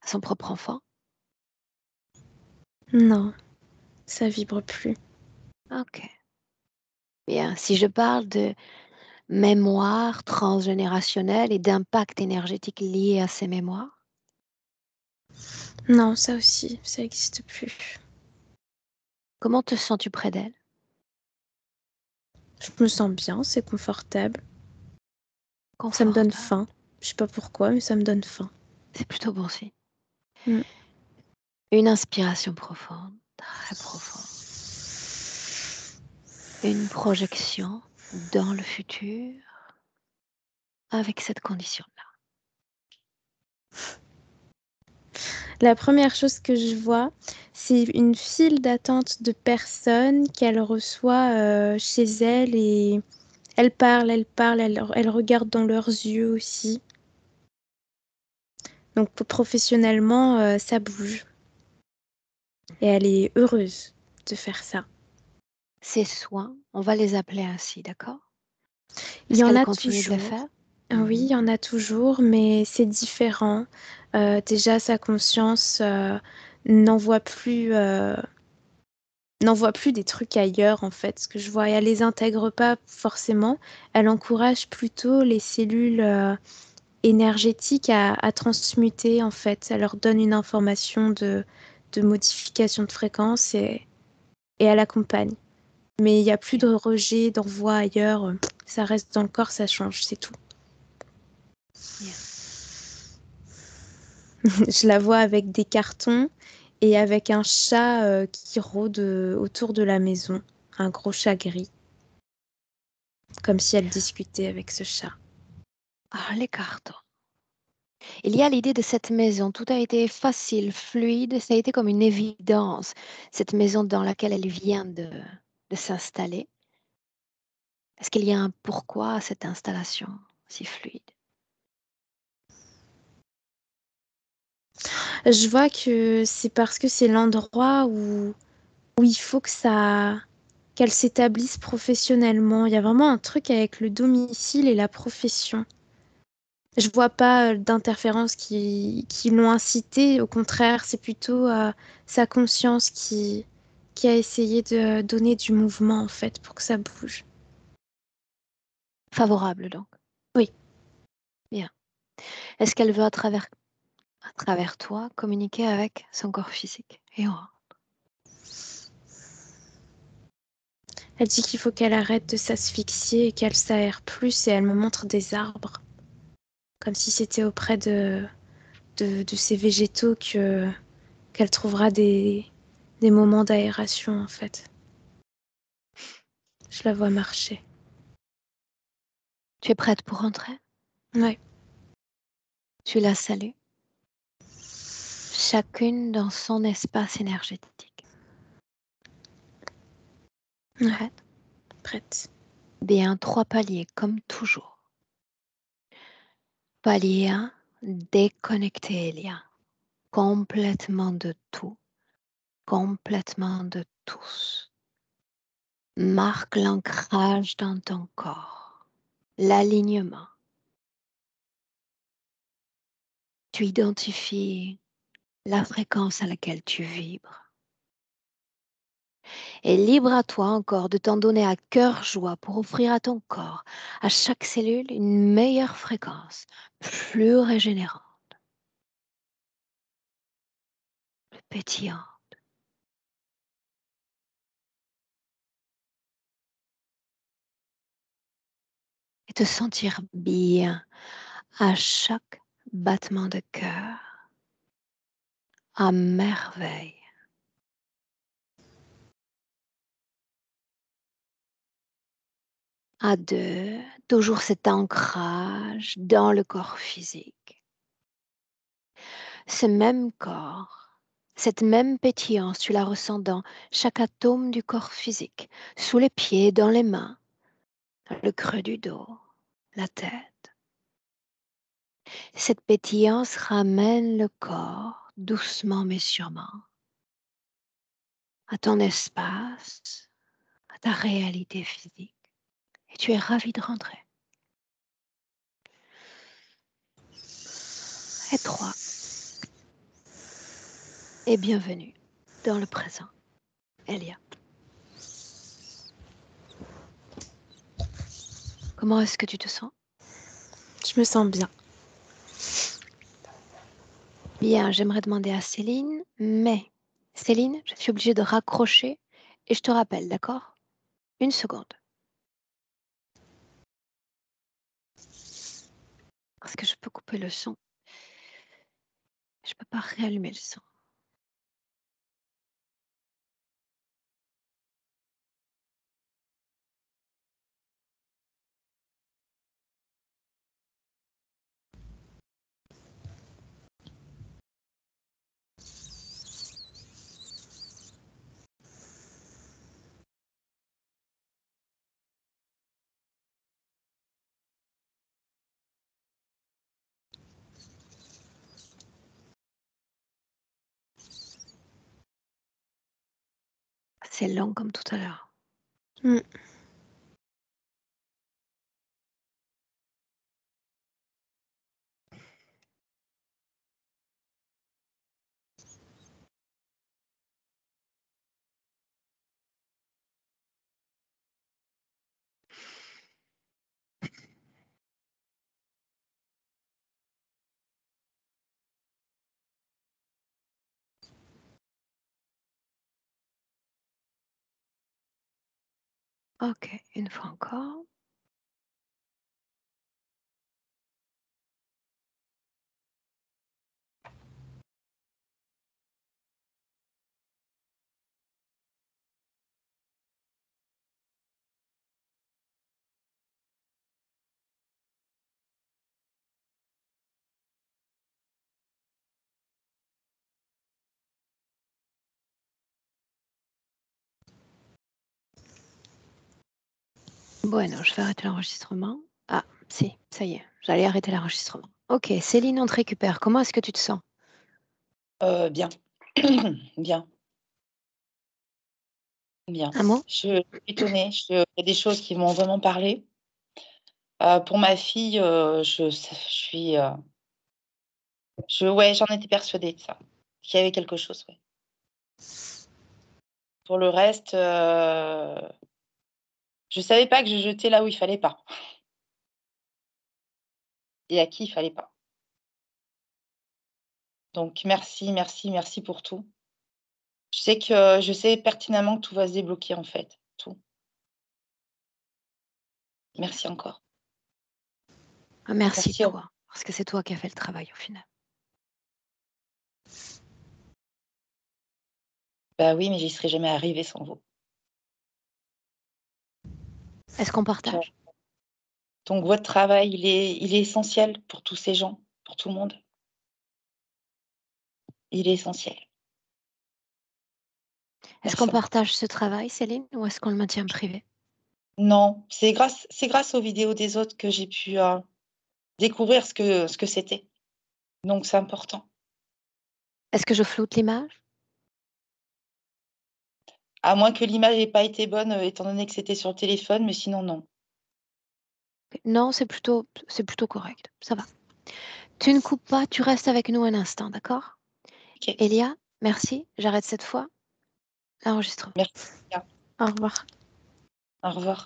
S1: à son propre enfant,
S3: Non, ça vibre plus.
S1: ok. Bien. Si je parle de mémoire transgénérationnelle et d'impact énergétique lié à ces mémoires,
S3: Non, ça aussi, ça n'existe plus.
S1: Comment te sens-tu près d'elle?
S3: Je me sens bien, c'est confortable. Ça me donne
S1: Confortable.
S3: faim. Je sais pas pourquoi, mais ça me donne faim.
S1: C'est plutôt bon signe.
S3: Mm.
S1: Une inspiration profonde, très profonde. Une projection dans le futur avec cette condition-là.
S3: La première chose que je vois, c'est une file d'attente de personnes qu'elle reçoit chez elle et elle parle, elle regarde dans leurs yeux aussi. Donc professionnellement, ça bouge. Et elle est heureuse de faire ça.
S1: Ces soins, on va les appeler ainsi, d'accord?
S3: Il
S1: Est-ce
S3: y en
S1: qu'elle
S3: a
S1: continue de les
S3: toujours.
S1: faire?
S3: Oui, il y en a toujours, mais c'est différent. Déjà, sa conscience n'envoie plus, n'envoie plus des trucs ailleurs, en fait. Ce que je vois, et elle les intègre pas forcément. Elle encourage plutôt les cellules énergétiques à transmuter, en fait. Elle leur donne une information de modification de fréquence et elle accompagne. Mais il n'y a plus de rejet, d'envoi ailleurs. Ça reste dans le corps, ça change, c'est tout.
S1: Bien.
S3: Je la vois avec des cartons et avec un chat qui rôde autour de la maison. Un gros chat gris. Comme si elle discutait avec ce chat.
S1: Ah, les cartons. Il y a l'idée de cette maison. Tout a été facile, fluide. Ça a été comme une évidence. Cette maison dans laquelle elle vient de s'installer. Est-ce qu'il y a un pourquoi à cette installation si fluide?
S3: Je vois que c'est parce que c'est l'endroit où il faut qu'elle s'établisse professionnellement. Il y a vraiment un truc avec le domicile et la profession. Je vois pas d'interférences qui l'ont incité. Au contraire, c'est plutôt sa conscience qui a essayé de donner du mouvement, en fait, pour que ça bouge.
S1: Favorable donc.
S3: Oui.
S1: Bien. Est-ce qu'elle veut à travers toi communiquer avec son corps physique? Et on
S3: Elle dit qu'il faut qu'elle arrête de s'asphyxier et qu'elle s'aère plus et elle me montre des arbres. Comme si c'était auprès de ces végétaux qu'elle trouvera des moments d'aération, en fait. Je la vois marcher.
S1: Tu es prête pour rentrer?
S3: Ouais.
S1: Tu la salues? Chacune dans son espace énergétique.
S3: Ouais.
S1: Prête?
S3: Prête.
S1: Bien, 3 paliers comme toujours. Palier 1, déconnecter Elia. Complètement de tout, complètement de tous. Marque l'ancrage dans ton corps, l'alignement. Tu identifies la fréquence à laquelle tu vibres. Et libre à toi encore de t'en donner à cœur joie pour offrir à ton corps, à chaque cellule, une meilleure fréquence, plus régénérante, plus pétillante. Et te sentir bien à chaque battement de cœur, à merveille. À deux, toujours cet ancrage dans le corps physique. Ce même corps, cette même pétillance, tu la ressens dans chaque atome du corps physique, sous les pieds, dans les mains, dans le creux du dos, la tête. Cette pétillance ramène le corps doucement mais sûrement à ton espace, à ta réalité physique. Et tu es ravi de rentrer. Et 3. Et bienvenue dans le présent. Elia. Comment est-ce que tu te sens?
S3: Je me sens bien.
S1: Bien, j'aimerais demander à Céline, mais Céline, je suis obligée de raccrocher et je te rappelle, d'accord? 1 seconde. Parce que je peux couper le son. Je peux pas réallumer le son. C'est long comme tout à l'heure.
S3: Mm.
S1: Ok, une fois encore. Bueno, je vais arrêter l'enregistrement. Ah, si, ça y est, j'allais arrêter l'enregistrement. Ok, Céline, on te récupère. Comment est-ce que tu te sens?
S2: Bien. Bien, bien.
S1: Un mot?
S2: Je suis étonnée. Il y a des choses qui m'ont vraiment parlé. Pour ma fille, je suis, ouais, j'en étais persuadée de ça, qu'il y avait quelque chose, ouais. Pour le reste, je savais pas que je jetais là où il fallait pas et à qui il fallait pas. Donc merci, merci, merci pour tout. Je sais pertinemment que tout va se débloquer, en fait, tout. Merci encore.
S1: Ah, merci
S2: Merci.
S1: toi, parce que c'est toi qui as fait le travail au final.
S2: Bah oui, mais j'y serais jamais arrivée sans vous.
S1: Est-ce qu'on partage?
S2: Donc votre travail, il est essentiel pour tous ces gens, pour tout le monde. Il est essentiel.
S1: Est-ce
S2: Merci
S1: qu'on
S2: encore.
S1: partage ce travail, Céline, ou est-ce qu'on le maintient privé?
S2: Non, c'est grâce aux vidéos des autres que j'ai pu, découvrir ce que c'était. Donc c'est important.
S1: Est-ce que je floute l'image?
S2: À moins que l'image ait pas été bonne, étant donné que c'était sur le téléphone, mais sinon non.
S1: Non, c'est plutôt correct. Ça va. Tu ne coupes pas, tu restes avec nous un instant, d'accord?
S2: OK.
S1: Elia, merci. J'arrête cette fois l'enregistrement.
S2: Merci.
S3: Au revoir.
S2: Au revoir.